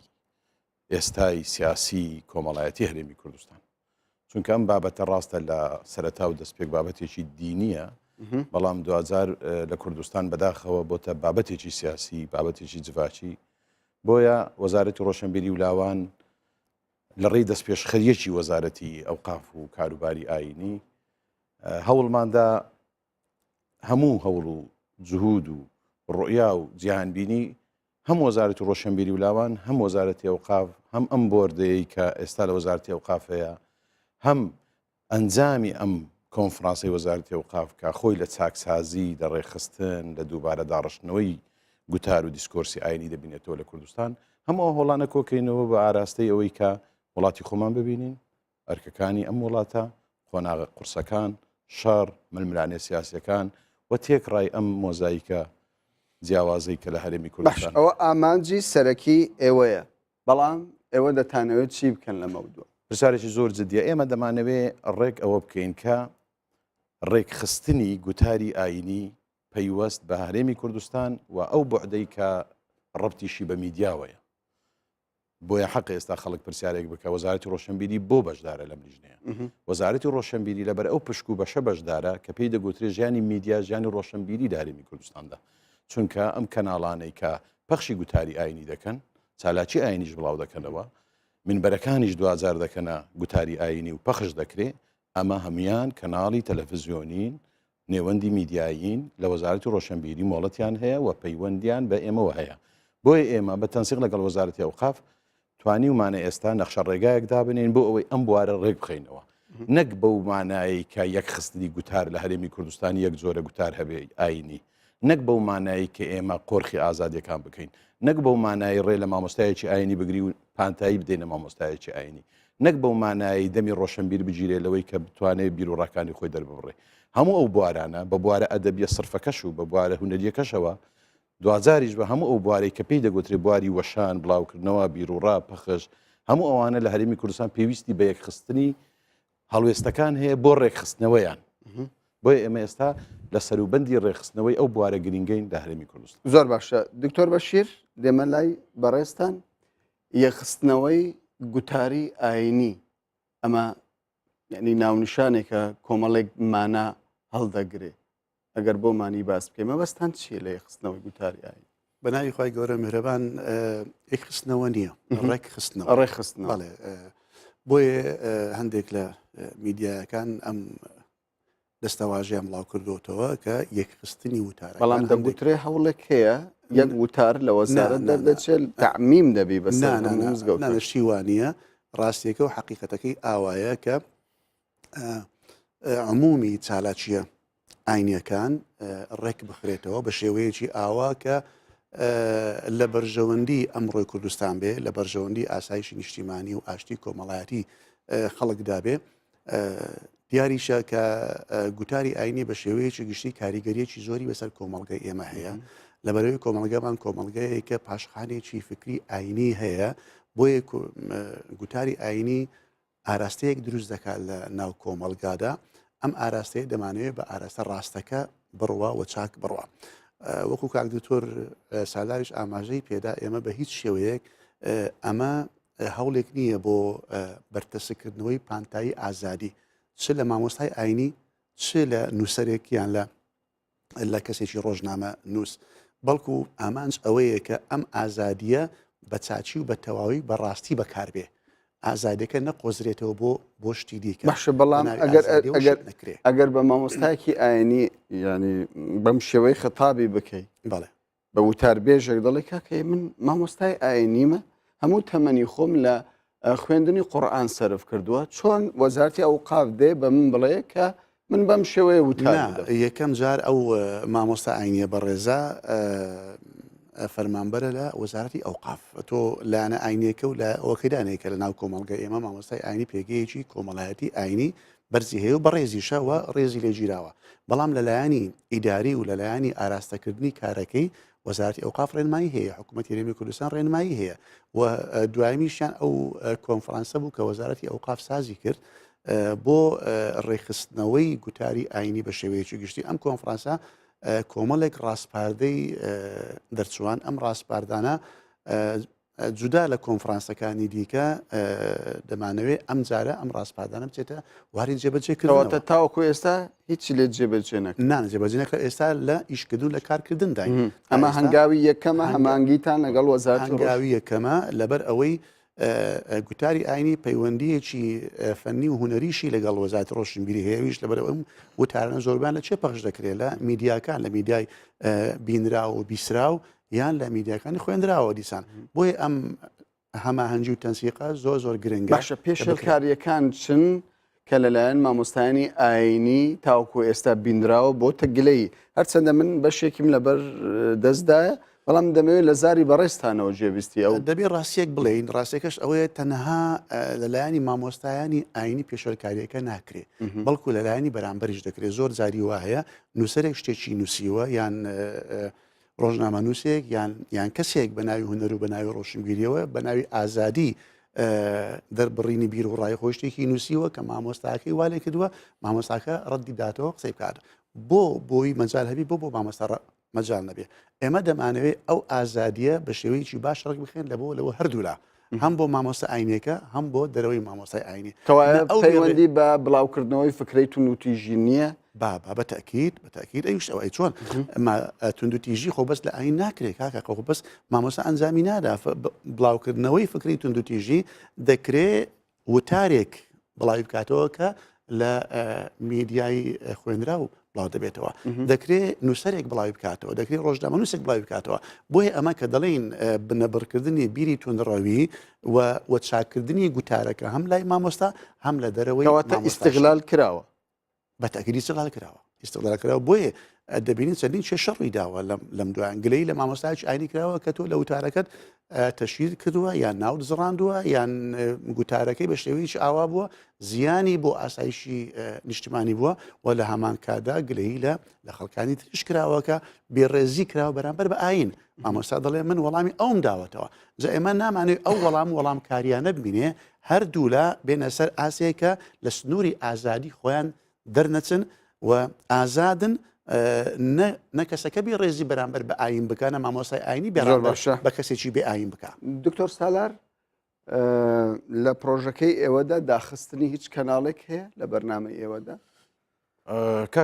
ئێستای سیاسی کۆمەڵایەتی هەرێمی کوردستان چونکە ئەم بابەتە ڕاستە لە سەرەتا و دەستپێک بابەتێکی دینیە بەڵام دوجار لە کوردستان بەداخەوە بۆتە بابەتێکی سیاسی بابەتێکی جڤاچی بۆیە وەزارەتی ڕۆشنبیری ولاوان لە ڕێی دەستپێشخەریەکی وەزارەتی ئەوقاف و کاروباری ئاینی هەوڵماندا هەموو هەوڵ و جهود و ڕۆیا و جیهانبینی هەم وەزارەتی ڕۆشنبیری ولاوان هەم وەزارەتی ئەوقاف هەم ئەم بۆردەیە کە ئێستا لە وەزارەتی ئەوقافەیە هەم ئەنجامی ئەم کۆنفرانسی وەزارەتی ئەوقاف کە خۆی لە چاکسازی دەڕێخستن لە دووبارە داڕشتنەوەی گوتار و دیسکۆرسی ئاینی دەبینێتەوە لە کوردستان هەموو هۆڵانە کۆکەینەوە بە ئاراستەی ئەوەی کە وڵاتی خۆمان ببینین ئەرکەکانی ئەم وڵاتە خۆناغە قورسەکان شەڕ ململانێ سیاسیەکان و تێکڕای ئەم مۆزاییکە جیاوازەی کە لە هەرێمی کوردستان ئەوە ئامانجی سەرەکی ئێوەیە بەڵام ئێوە دەتانەوێت چی بکەن لە مەودووە پرسیارێکی زۆر جدیە ئێمە دەمانەوێت ڕێک ئەوە بکەین کە ڕێکخستنی گوتاری ئاینی پەیوەست بە هەرێمی کوردستان و ئەو بۆعدەی کە ڕەبتیشی بە میدیاوەیە بۆیە حەق ئێستا خەڵک پرسیارێک بکە وەزارەتی ڕۆشنبیری بۆ بەشدارە لەم لیژنەیە وەزارەتی ڕۆشنبیری لەبەر ئەو پشک و بەشە بەشدارە کە پێی دەگوترێت ژیانی میدیا ژیانی ڕۆشنبیری لە هەرێمی کوردستاندا چونکە ئەم کەناڵانەی کە پەخشی گوتاری ئاینی دەکەن چالاکی ئاینیش بڵاو دەکەنەوە منبەرەکانیش دوزار دەکەنە گوتاری ئاینی و پەخش دەکرێت ئەمە هەمویان کەناڵی تەلەڤیزیۆنین نێوەندی میدیایین لە وەزارەتی ڕۆشنبیری مۆڵەتیان هەیە و پەیوەندیان بە ئێمەوە هەیە بۆیە ئێمە بە تەنسیق لەگەڵ وەزارەتی ئەوقاف توانی ومانە ئێستا نەخشە ڕێگایەک دابنێن بۆ ئەوەی ئەم بوارە ڕێک بخەینەوە نەک بەو مانایی کە یەک خستنی گوتار لە هەرێمی کوردستانی یەک جۆرە گوتار هەبێ ئاینی نەک بەو مانایی کە ئێمە قۆرخی ئازادیەکان بکەین نەک بەو مانایی ڕێ لە مامۆستایەکی ئاینی بگری و پانتایی بدەینە مامۆستایەکی ئاینی نەک بەو مانایی دەمی ڕۆشنبیر بگیرێ لەوەی کە بتوانێت بیرروڕاکانی خۆی دەربڕێ هەموو ئەو بوارانە بە بوارە ئەدەبیە سرفەکەش و بە بوارە هونەریەکەشەوە دوزاریش بە هەموو ئەو بوارەی کە پێی دەگوترێ بواری وەشان بڵاوکردنەوە بیرروڕا پەخش هەموو ئەوانە لە هەرێمی کوردستان پێویستی بە یەکخستنی هەڵوێستەکان هەیە بۆ ڕێکخستنەوەیان بۆیە ئێمە ئێستا لە سەروبەندی ڕێخستنەوەی ئەو بوارە گرنگین لە هەرێمی کوردستان زۆر باشە دکتۆر بەشیر دێمە لای بەڕێستان یەخستنەوەی گوتاری ئاینی ئەمە یعنی ناونیشانێکە کۆمەڵێک مانە هەڵدەگرێ ئەگەر بۆ مانی باس بکەین مەبەستان چیە لە یەخستنەوەی گوتاری ئاینی بەناوی خی گەورە میهرەبان یەکخستنەوە نییە ڕێکخستنەوە ڕێکخستنەوە بەڵێ بۆیە هەندێک لە میدیایەکان ئەم دەستەواژیان بڵاو کردوتەوە کە یەکخستنی وتارە بەڵام دەگوترێ هەوڵێک هەیە یەک وتار لە وەزارەت دەردەچێت تەعمیم دەبی بەسەر شیوانە ڕاستیەکە و حقیقەتەکەی ئاوایە کە عمومی چالاکیە ئاینیەکان ڕێک بخرێتەوە بە شێوەیەکی ئاوا کە لە بەرژەوەندی ئەمڕۆی کوردستان بێ لە بەرژەوەندی ئاسایشی نیشتیمانی و ئاشتی کۆمەڵایەتی خەڵکدا بێ دیاریشە کە گوتاری ئاینی بە شێوەیەکی گشتی کاریگەریەکی زۆری بەسەر کۆمەڵگەی ئێمە هەیە لەبەرەوەی کۆمەڵگەمان کۆمەڵگەیەکە پاشخانێکی فکری ئاینی هەیە بۆیە گوتاری ئاینی ئاراستەیەک دروست دەکات لە ناو کۆمەڵگادا ئەم ئاراستەیە دەمانوێت بە ئاراستە ڕاستەکە بڕوە و چاک بڕوە وەکو کاک دکتۆر سالاریش ئاماژەی پێدا ئێمە بە هیچ شێوەیەک ئەمە هەوڵێک نییە بۆ بەرتەسکردنەوەی پانتایی ئازادی چ لە مامۆستای ئاینی چ لە نووسەرێکیان لە کەسێکی ڕۆژنامە نووس بەڵکو ئامانج ئەوەیە کە ئەم ئازادیە بە چاچی و بە تەواوی بەڕاستی بەکاربێ ئازادەکە نەقۆزرێتەوە بۆ شتی دیکە باشە بەڵام ئەگەر بە مامۆستایەکی ئاینی ینی بەم شێوەی خەتابی بکەیت بەڵێ بە وتاربێژێک دەڵێ کاکەی من مامۆستای ئاینیمە هەموو تەمەنی خۆم لە خوێندنی قورئان سەرف کردووە چۆن وەزارەتی ئەوقاف دێ بە من بڵێ کە من بەم شێوەیە وتار یەکەم جار ئەو مامۆستا ئاینیە بەڕێزا فەرمانبەرە لە وەزارەتی ئەوقاف تۆ لایەنە ئاینیەکە و لە ئەوەکەدانێکە لە ناو کۆمەڵگە ئێمە مامۆستای ئاینی پێگەیەکی کۆمەڵایەتی ئاینی بەرزی هەیە و بەڕێزیشەوە ڕێزی لێگیراوە بەڵام لەلایەنی ئیداری و لەلایەنی ئاراستەکردنی کارەکەی وەزارەتی ئەوقاف ڕێنمایی هەیە حکوومەتی هەرێمی کوردستان ڕێنمایی هەیە و دوایمیشیان ئەو کۆنفرانسە بوو کە وەزارەتی ئەوقاف سازی کرد بۆ ڕێخستنەوەی گوتاری ئاینی بە شێوەیەکی گشتی ئەم کۆنفرانسە کۆمەڵێک ڕاستپاردەی دەرچوان ئەم ڕاستپاردانە جودا لە کۆنفرانسەکانی دیکە دەمانەوێت ئەم جارە ئەم ڕاستپاردانە بچێتە واری جێبەجێکردنەوە تاوەکو ئێستا هیچی لێ جێبەجێ نەکرد جێبەجێنەکە ئێستا لە ئیشکردن لە کارکردندا ئەمە هەنگاوی یەکەمە هەمانگیتان لەگەڵ وەزارەتی هەنگاوی یەکەمە لەبەر ئەوەی گوتاری ئاینی پەیوەندیەکی فەنی و هوەریشی لەگەڵ وەزارەتی ڕۆشنبیری هەیەویش لەبەر ئەم وتارانە زۆربیان لە چێ پەخش دەکرێت لە میدیاکان لە میدیای بینراوە و بیسراو یان لە میدیاکانی خوێندراوە دیسان بۆیە ئەم هەماهەنگی و تەنسیقە زۆر گرنگە باشە پێشەکاریەکان چن کە لەلایەن مامۆستایانی ئاینی تاوکو ئێستا بینراوە بۆ تەگلەی هەرچەندە من بەشێکیم لەبەر دەستدایە بەڵام دەمەوێت لە زاری بەڕێستانەوە جێبیستی ئەو دەبێت ڕاستیەک بڵین ڕاستێکەش ئەوەیە تەنەها لەلایەنی مامۆستایانی ئاینی پێشۆرکاریەکە ناکرێت بەڵکو لەلایەنی بەرامبەریش دەکرێت زۆر جاری وایە نووسەرێک شتێکی نووسیوە یان ڕۆژنامە نووسێک یان کەسێک بە ناوی هونەر و بە ناوی ڕۆشنبیریەوە بە ناوی ئازادی دەربڕینی بیر و ڕای خۆشتێکی نووسیوە کە مامۆستاکەی وا لێ کردووە مامۆستاکە ڕەتی داتەوە قسەی بکات بۆی مەجال هەبی بۆ مامۆستا مەجال نەبێ ئێمە دەمانەوێت ئەو ئازادیە بە شێوەیەکی باش ڕێک بخێن لەوە هەردوولا هەم بۆ مامۆستا ئاینیەکە هەم بۆ دەرەوەی مامۆستای ئاینی پەیوەندی بە بڵاوکردنەوەی فکرەی و نوتیژی نییە بابا بەتەکیید ئەوش ئەوەی چۆن توندوتیژی خۆ بەس لە ئاین ناکرێت کاکە خۆ بەس مامۆستا ئەنجامی نادا بڵاوکردنەوەی فکری توندوتیژی دەکرێت وتارێک بڵاوی بکاتەوە کە لە میدیای خوێنرا و بڵاو دەبێتەوە دەکرێت نووسەرێک بڵاوی بکاتەوە دەکرێت ڕۆژنامە نووسێک بڵاوی بکاتەوە بۆیە ئەمە کە دەڵێن بنەبڕکردنی بیری توندڕەوی و چاکردنی گوتارەکە هەم لای مامۆستا هەم لە دەرەوەی ئیستغلال کراوە بەتەکیدی ئیستغلال کراوە بۆیە دەبینین چەندین چێ شەڕی داوە لەم دوایان گلەی لە مامۆستایکی ئاینی کراوە کە تۆ لە وتارەکەت تەشیر کردووە یان ناو دزڕاندووە یان گوتارەکەی بە شێوەیەکی ئاوا بووە زیانی بۆ ئاسایشی نیشتیمانی بووە و لە هەمان کادا گلەی لە خەڵکانی تریش کراوەکە بێڕێزی کراوە بەرامبەر بە ئاین مامۆستا دەڵێ من وەڵامی ئەوم داوەتەوە جا ئێمە نامانێت ئەو وەڵام کاریانە ببینێ هەردوو لە بێنە سەر ئاسەیەکە لە سنووری ئازادی خۆیان دەرنەچن و ئازادن نە کەسەکە بێ ڕێزی بەرامبەر بە ئاین بکەنە مامۆسای ئاینی بە کەسێکی بێ ئاین بکە. دکتۆر سالار لە پرۆژەکەی ئێوەدا داخستنی هیچ کەناڵێک هەیە لە بەرنامە ئێوەدا؟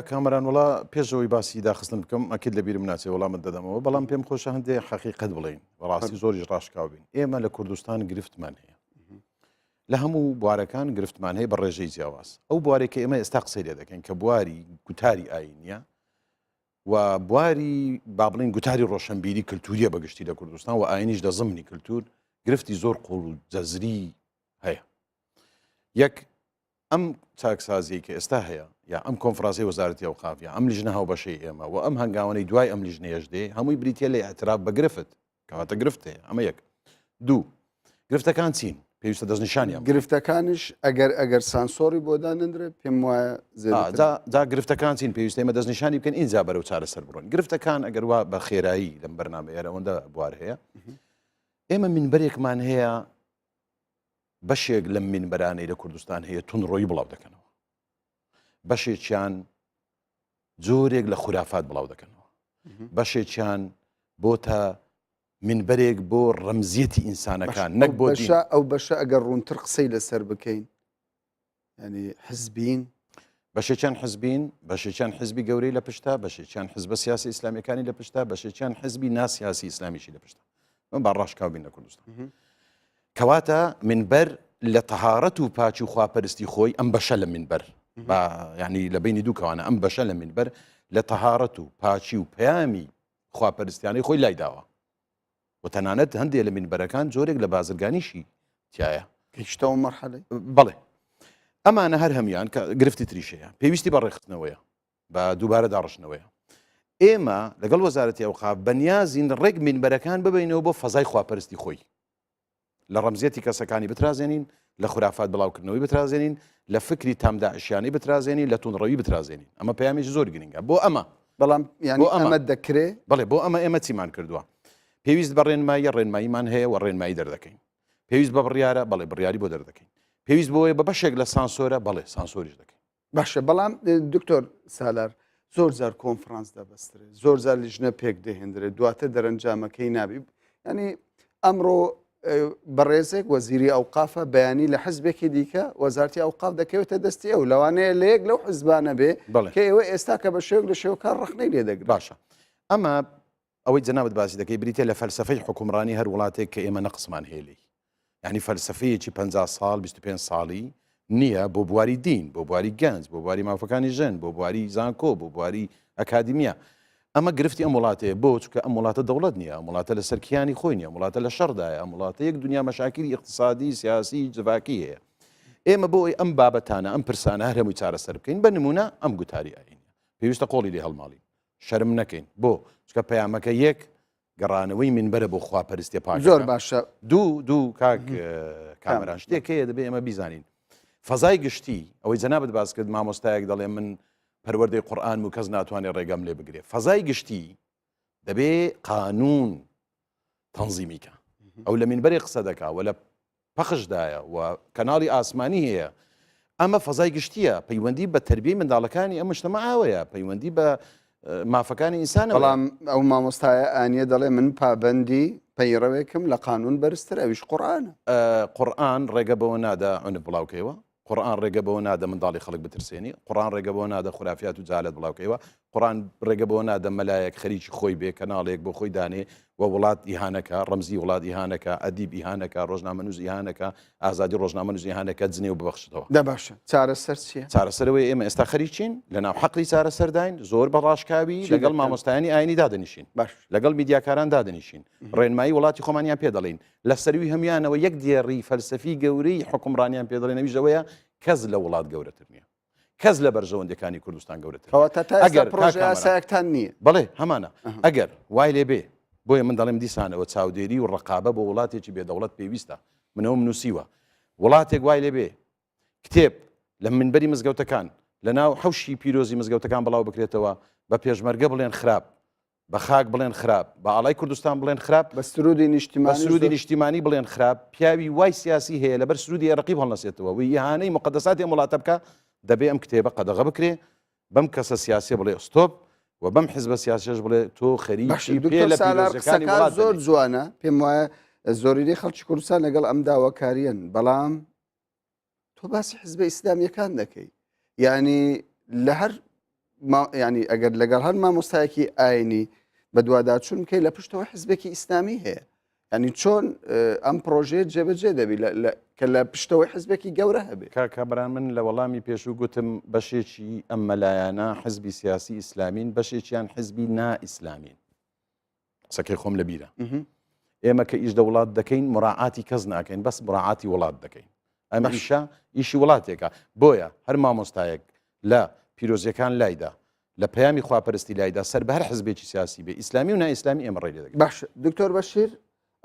کامەران وڵا پێشەوەی باسی داخستن بکەم ئەکید لە بیرم ناچێت وەڵامت دەدەمەوە بەڵام پێم خۆشە هەندێک حەقیقەت بڵین بەڕاستی زۆریش ڕاشکاو بین ئێمە لە کوردستان گرفتمان هەیە لە هەموو بوارەکان گرفتمان هەیە بە ڕێژەی جیاواز ئەو بوارێکە ئێمە ئێستا قسەی لێ دەکەین کە بواری گوتاری ئاینیە و بواری با بڵین گوتاری ڕۆشنبیری کللتوریە بەگشتی لە کوردستان و ئاینیش لە زمانی کللتور گرفتی زۆر قوڵ و جەزری هەیە یەک ئەم چاکسازی کە ئێستا هەیە یا ئەم کۆنفرانسی وەزارەتی ئەوقاف یا ئەم لیژنە هاوبەشەی ئێمە و ئەم هەنگاوانەی دوای ئەم لیژنەیەش دێ هەمووی بریتە لە ئاعتراف بە گرفت کەواتە گرفت هەیە ئەمە یەک دوو گرفتەکان چین پێویستە دەستنیشانیان گرفتەکانش ئەگەر سانسۆری بۆ دانندرێ پێم وایە دا گرفتەکان چین پێویستە ئێمە دەستنیشانی بکەن اینجا بەرەو چارەسەر بڕۆن گرفتەکان ئەگەر وا بە خێرایی لەم بەرنامە ئێرەوەندە بوار هەیە ئێمە منبەرێکمان هەیە بەشێک لەم منبەرانەی لە کوردستان هەیە تونڕۆیی بڵاو دەکەنەوە بەشێکیان جۆرێک لە خورافات بڵاو دەکەنەوە بەشێکیان بۆتە منبەرێک بۆ ڕەمزیەتی ئینسانەکان نەک بۆ ئەو بەشە ئەگەر ڕوونتر قسەی لەسەر بکەین ینی حزبین بەشێکیان حزبین بەشێکیان حزبی گەورەی لە پشتا بەشێکیان حزبە سیاسی ئیسلامیەکانی لە پشتا بەشێکیان حزبی ناسیاسی ئیسلامیشی لە پشتا من با ڕاشکاو بین لە کوردستان کەواتە منبەر لە تەهارەت و پاچی و خواپەرستی خۆی ئەم بەشە لە منبەر ینی لە بینی دوو کەوانە ئەم بەشە لە منبەر لە تەهارەت و پاچی و پەیامی خواپەرستیانەی خۆی لای داوە و تەنانەت هەندێک لە منبەرەکان جۆرێک لە بازرگانیشی تایە هیچتەوە مەرحەلەی بەڵێ ئەمانە هەر هەمیان کە گرفتی تریشەیە پێویستی بە ڕێخستنەوەیە بە دووبارە داڕشنەوەیە ئێمە لەگەڵ وەزارەتی ئەوقاف بەنیازین ڕێک منبەرەکان ببینەوە بۆ فەزای خواپەرستی خۆی لە ڕەمزیەتی کەسەکانی بترازێنین لە خورافات بڵاوکردنەوەی بترازێنین لە فکری تامداعشیانی بترازێنین لە تونڕەوی بترازێنین ئەمە پەیامێکی زۆر گرنگە بۆ ئەمە بەڵام ینی ئەمە دەکرێت بڵێ بۆ ئەمە ئێمە چیمان کردووە پێویست بە ڕێنماییە ڕێنماییمان هەیە و ڕێنمایی دەردەکەین پێویست بە بڕیارە بەڵێ بڕیاری بۆ دەردەکەین پێویست بۆیە بە بەشێک لە سانسۆرە بەڵێ سانسۆریش دەکەین باشە بەڵام دکتۆر سالار زۆر جار کۆنفرانس دەبەسترێت زۆر جار لیژنە پێک دەهێنرێت دواتر دەرەنجامەکەی نابی ینی ئەمڕۆ بەڕێزێک وەزیری ئەوقافە بەیانی لە حزبێکی دیکە وەزارەتی ئەوقاف دەکەوێتە دەستی ئەو لەوانەیە لە یەک لەو حزبانە بێ کە ئێوە ئێستا کە بە شێوک لە شێوکار ڕخنەی لێ دەگرێت باشە ئەمە ئەوەی جەنابەت باسی دەکەی بریتە لە فەلسفەی حکومڕانی هەر وڵاتێک کە ئێمە نەقسمان هەیە لێی یعنی فەلسفەیەکی 50 ساڵ 25 ساڵی نییە بۆ بواری دین بۆ بواری گەنج بۆ بواری مافەکانی ژن بۆ بواری زانکۆ بۆ بواری ئەکادیمیا ئەمە گرفتی ئەم وڵاتەیە بۆ چکە ئەم وڵاتە دەوڵەت نییە ئەم وڵاتە لە سەرکیانی خۆی نیە وڵاتە لە شەردایە ئەم وڵاتە یەک دنیا مەشاکری اقتصادی سیاسی جڤاکی هەیە ئێمە بۆ ئەم بابەتانە ئەم پرسانە هەر هەمووی چارەسەر بکەین بە نمونە ئەم گوتاری ئاینیە پێویستە قۆڵی لێ هەڵماڵی شەرم نەکەین بۆ چکە پەیامەکە یەک گەڕانەوەی منبەرە بۆ خواپەرستی پاک زۆر باشە دوو کاک کامەران شتێکەیە دەبێ ئێمە بیزانین فەزای گشتی ئەوەی جەنابەت باس کرد مامۆستایەک دەڵێ من پەروەردەی قورئان و کەس ناتوانێت ڕێگەم لێ بگرێ فەزای گشتی دەبێ قانون تەنزیمیکە ئەو لە منبەری قسە دەکا و لە پەخشدایە و کەناڵی ئاسمانی هەیە ئەمە فەزای گشتیە پەیوەندی بە تربیەی منداڵەکانی ئەم مجتەمە ئاوەیە پەیوەندی بە مافەکانی ئینسانە بەڵام ئەو مامۆستایە ئانیە دەڵێ من پابەندی پەیڕەوێکم لە قانون بەرزتر ئەویش قورئانە قورئان ڕێگە بەوە نادا عنف بڵاوکەوە قورآن ڕێگە بەوە نادە منداڵی خەڵک بترسێنی، قورآن ڕێگە بەوە نادە خورافات و جالت بڵاوکەوە، قورآن ڕێگە بەوە نادە مەلایەک خەریکی خۆی بێ کەناڵێک بۆ خۆی دانێ و وڵات ئیهانەکە، ڕەمزی وڵات ئیهانەکە، ئەدیب ئیهانەکە، ڕۆژنامەنووس ئیهانەکە، ئازادی ڕۆژنامەنووس ئیهانەکە جنێ و ببەخشتەوە. دە باشە چارەسەر چییە؟ چارەسەرەوەی ئێمە ئێستا خەریکین لەناو حەقی چارەسەرداین زۆر بە ڕاشکاوی لەگەڵ مامۆستایانی ئاینی دادەنیشین، باش لەگەڵ میدیاکاران دادەنیشین، ڕێنمایی وڵاتی خۆمانیان پێ دەڵین، لە سەروی هەمویانەوە یەک دیێڕی فەلسەفی گەورەی حکومڕانیان پێ دەڵێنەوەیە کەس لە وڵات گەورەتر نییە، کەس لە بەرژەوەندەکانی کوردستان گەورەتر ئەگەر پرۆژه یاسایەکتان نییە. بەڵێ هەمانە ئەگەر وای لێ بێ بۆیە من دەڵێم دیسانەوە چاودێری و ڕقابە بۆ وڵاتێکی بێدەوڵەت پێویستە. منەوە نووسیوە وڵاتێک وای لێ بێ کتێب لە منبەری مزگەوتەکان لە ناو حەوشی پیرۆزی مزگەوتەکان بڵاو بکرێتەوە بە پێشمەرگە بڵێن خراپ، بە خاک بڵێن خراپ، بە ئاڵای کوردستان بڵێن خراپ، بە سرودی نیشتیمانی بە سرودی نیشتیمانی بڵێن خراپ، پیاوی وای سیاسی هەیە لەبەر سرودی عێراقی هەڵنەسێتەوە و ئیهانەی مقدساتی وڵاتە بکە، دەبێ ئەم کتێبە قەدەغە بکرێ، بەم کەسە سیاسی بڵێ ستۆپ و بەم حیزبە سیاسیش بڵێ تۆ خەریکی پێ لە پیرۆزیەکانی وڵات. زۆر جوانە پێم وایە زۆریری خەڵکی کوردستان لەگەڵ ئەم داواکاریەن، بەڵام تۆ باسی حیزبە ئیسلامیەکان دەکەی، ینی لە هەر ینی ئەگەر لەگەڵ هەر مامۆستایەکی ئاینی بە دوواداچوون بکەی لە پشتەوە حیزبێکی ئیسلامی هەیە، ینی چۆن ئەم پرۆژێت جێبەجێ دەبی کە لە پشتەوەی حیزبێکی گەورە هەبێت. کاکەبران من لە وەڵامی پێشوو گوتم بەشێکی ئەم مەلایانە حزبی سیاسی ئیسلامین، بەشێکیان حزبی نائیسلامین. قسەکەی خۆم لە بیرە. ئێمە کە ئیش دەوڵات دەکەین مراعاتی کەس ناکەین، بەس مراعاتی وڵات دەکەین. ئەمە ئیشە ئیشی وڵاتێکە، بۆیە هەر مامۆستایەک لە پیرۆزیەکان لایدا لە پەیامی خواپەرستی لایدا سەر بە هەر حزبێکی سیاسی بێ ئیسلامی و نائیسلامی ئێمە ڕێ دەکەین. باش دکتۆر بەشیر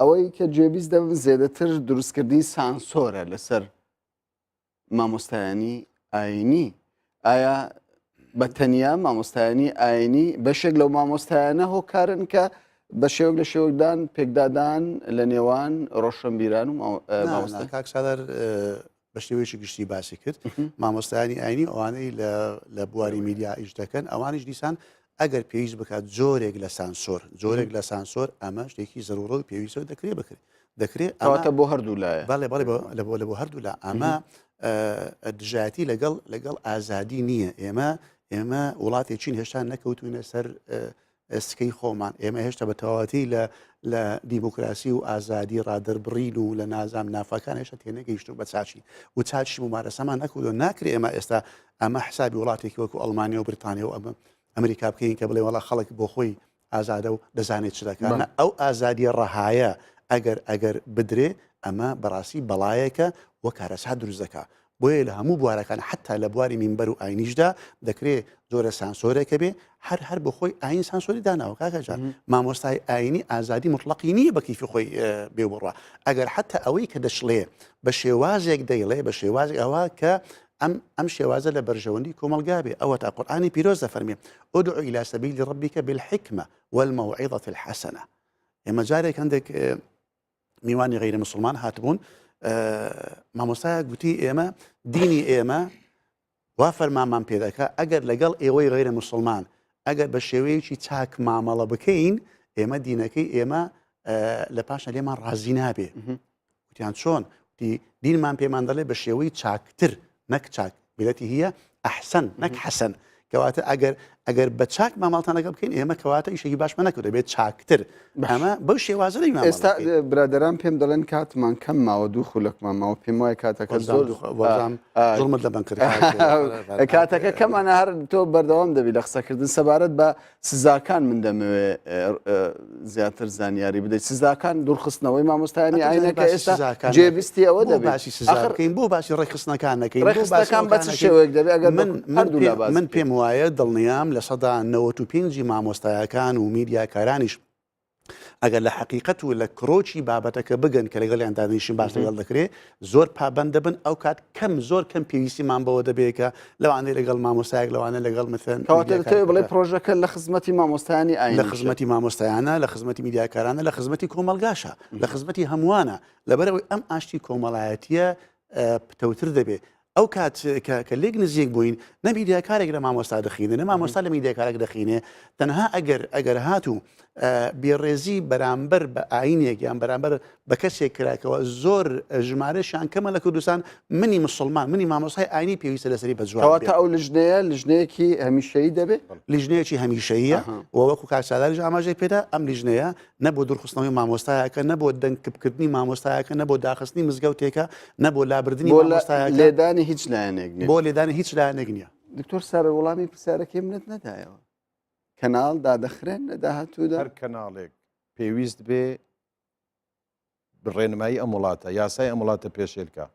ئەوەی کە جێبیست دەبن زێدەتر دروستکردنی سانسۆرە لەسەر مامۆستایانی ئاینی، ئایا بە تەنیا مامۆستایانی ئاینی بەشێک لەو مامۆستایانە هۆکارن کە بە شێوک لە شێوکدان پێکدادان لە نێوان ڕۆشنبیران و مامۆستا؟ کاک سادار بە شێوەیەکی گشتی باسی کرد، مامۆستایانی ئاینی ئەوانەی لە بواری میدیا ئیش دەکەن ئەوانیش دیسان ئەگەر پێویست بکات جۆرێک لە سانسۆر جۆرێک لە سانسۆر ئەمە شتێکی زەرورە و پێویستەوە دەکرێت ئەواتە بۆ هەردوو لایە. بەڵێ بەڵێ لە بۆ هەردوو لا ئەمە دژایەتی لەگەڵ ئازادی نییە. ئێمە وڵاتێکین هێشتا نەکەوتوینە سەر سکەی خۆمان، ئێمە هێشتا بە تەواوەتی لە دیموکراسی و ئازادی ڕادەربڕین و لە نازام نافەکان هێشتا تێنەگەیشت و بە چاچی و چاچی ممارەسەمان نەکردو ناکرێ ئێمە ئێستا ئەمە حسابی وڵاتێکی وەکو ئەڵمانیا و بریتانیا و ئەمریکا بکەین کە بڵێ وڵا خەڵک بۆ خۆی ئازادە و دەزانێت چ دەکەن. ئەو ئازادی ڕەهایە ئەگەر بدرێ ئەمە بەڕاستی بەڵایەکە وە کارەسات دروست دەکات. بۆیە لە هەموو بوارەکان حتا لە بواری مینبەر و ئاینیشدا دەکرێت زۆرە سانسۆرێکە بێ هەر بۆ خۆی ئاین سانسۆری داناوە. کاکەجان مامۆستای ئاینی ئازادی مطلقی نییە بە کیفی خۆی بێ بڕە، ئەگەر حتا ئەوەی کە دەشڵێ بە شێوازێک دەیڵێ بە شێوازێک ئەوە کە ئەم شێوازە لە بەرژەوەندی کۆمەلگا بێ. ئەوە تا قورئانی پیرۆز دەفەرمێ ئودع إلى سبيل ربك بالحكمة والموعظة الحسنة. ئێمە جارێک هەندێک میوانی غیرە مسلمان هاتبوون مامۆستایە گوتی ئێمە دینی ئێمە وا فەرمانمان پێ دەکا ئەگەر لەگەڵ ئێوەی غیرە مسلمان ئەگەر بە شێوەیەکی چاک مامەڵە بکەین ئێمە دینەکەی ئێمە لە پاشە لێمان ڕازی نابێ. وتیان چۆن؟ دینمان پێمان دەڵێ بە شێوەی چاکتر نەک چاک بیلەتی هەیە ئەحسەن نەک حەسەن، کەواتە ئەگەر بە چاک مامەڵتانەکە بکەین ئێمە کەواتە ئیشێکی باشمە نەکرد بێت چاکتر. ئەمە بەو شێوازە ئێستا برادەران پێم دەڵێن کاتمان کەم ماوە دوو خولەکمان ماوە پێم وایە کاتەکە زۆرمت لە بنکرد کاتەکە کەمانە هەر تۆ بەردەوام دەبی لە قسەکردن سەبارەت بە سزاکان من دەمەوێ زیاتر زانیاری بدەیت. سزاکان دوورخستنەوەی مامۆستایانی ئاینەکە ئێستا جێبیستی ئەوە دەبێت باسی سزاکەین بۆ باسی ڕێکخستنەکان نەکەین ڕێکخستەکان بە چ شێوەیەک دەبێت ئەگەر من پێم وایە دڵنیام لە سەدا 95 مامۆستایەکان و میدیاکارانیش ئەگەر لە حقیقەت و لە کرۆکی بابەتەکە بگەن کە لەگەڵیان دانیشتن باش لەگەڵ دەکرێت زۆر پابەند دەبن ئەو کات زۆر کەم پێویستیمان بەوە دەبێتکە لەوانەیە لەگەڵ مامۆستایەک لەوانە لەگەڵ مثەن بڵێ پرۆژەکە لە خزمەتی مامۆستایانی ئاین لە خزمەتی مامۆستایانە لە خزمەتی میدیاکارانە لە خزمەتی کۆمەلگاشە لە خزمەتی هەمووانە لەبەرەوەی ئەم ئاشتی کۆمەڵایەتیە پتەوتر دەبێت. ئەو کات کە لێک نزیک بووین نە میدیاکارێک لە مامۆستا دەخینێ نە مامۆستا لە میدیاکارێک دەخینێ تەنها ئەگەر هاتوو بێڕێزی بەرامبەر بە ئاینێک یان بەرامبەر بە کەسێک کراکەوە زۆر ژمارەشان کەمە لە کوردستان منی مسلمان منی مامۆستای ئاینی پێویستە لەسەری بەجوان کەواتە ئەو لژنەیە لژنەیەکی هەمیشەیی دەبێت لیژنەیەکی هەمیشەیە و وەکو کارساداریش ئاماژەی پێدا ئەم لیژنەیە نەبوو دوورخستنەوەی مامۆستایەکە نەبوو دەنگکردنی مامۆستایەکە نەبوو داخستنی مزگەوتێکە نەبوو لابردننی مامۆستایەکە لێدانی هیچ لایەنێک نییە بۆ لێدانی هیچ لایەنێک نییە دکتۆر سارە وەڵامی پرسیارەکەی منت نەدایەوە کەناڵ دادەخرێن لە داهاتوودا هەر کەناڵێک پێویست بێ ڕێنمایی ئەم وڵاتە یاسای ئەم وڵاتە پێشێلکە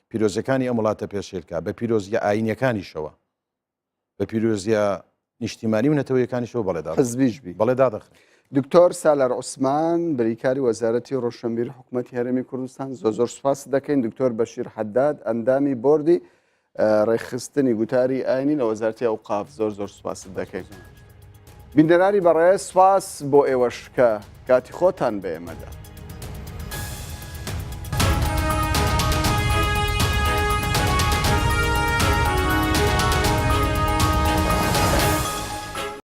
پیرۆزیەکانی ئەم وڵاتە پێشێلکە بە پیرۆزیە ئاینیەکانیشەوە بە پیرۆزیە نیشتیمانی و نەتەوەیەکانیشەوە بەڵێدا حزبیش بی بەڵێ دادەخرێن دکتۆر سالار عوسمان بریکاری وەزارەتی ڕۆشنبیری حکوومەتی هەرێمی کوردستان زۆر سوپاس دەکەین دکتۆر بەشیر حەداد ئەندامی بۆردی ڕێکخستنی گوتاری ئاینی لە وەزارەتی ئەوقاف زۆر سوپاس دەکەین بینەرانی بەڕێز سوپاس بۆ ئێوەش کە کاتی خۆتان بە ئێمەدا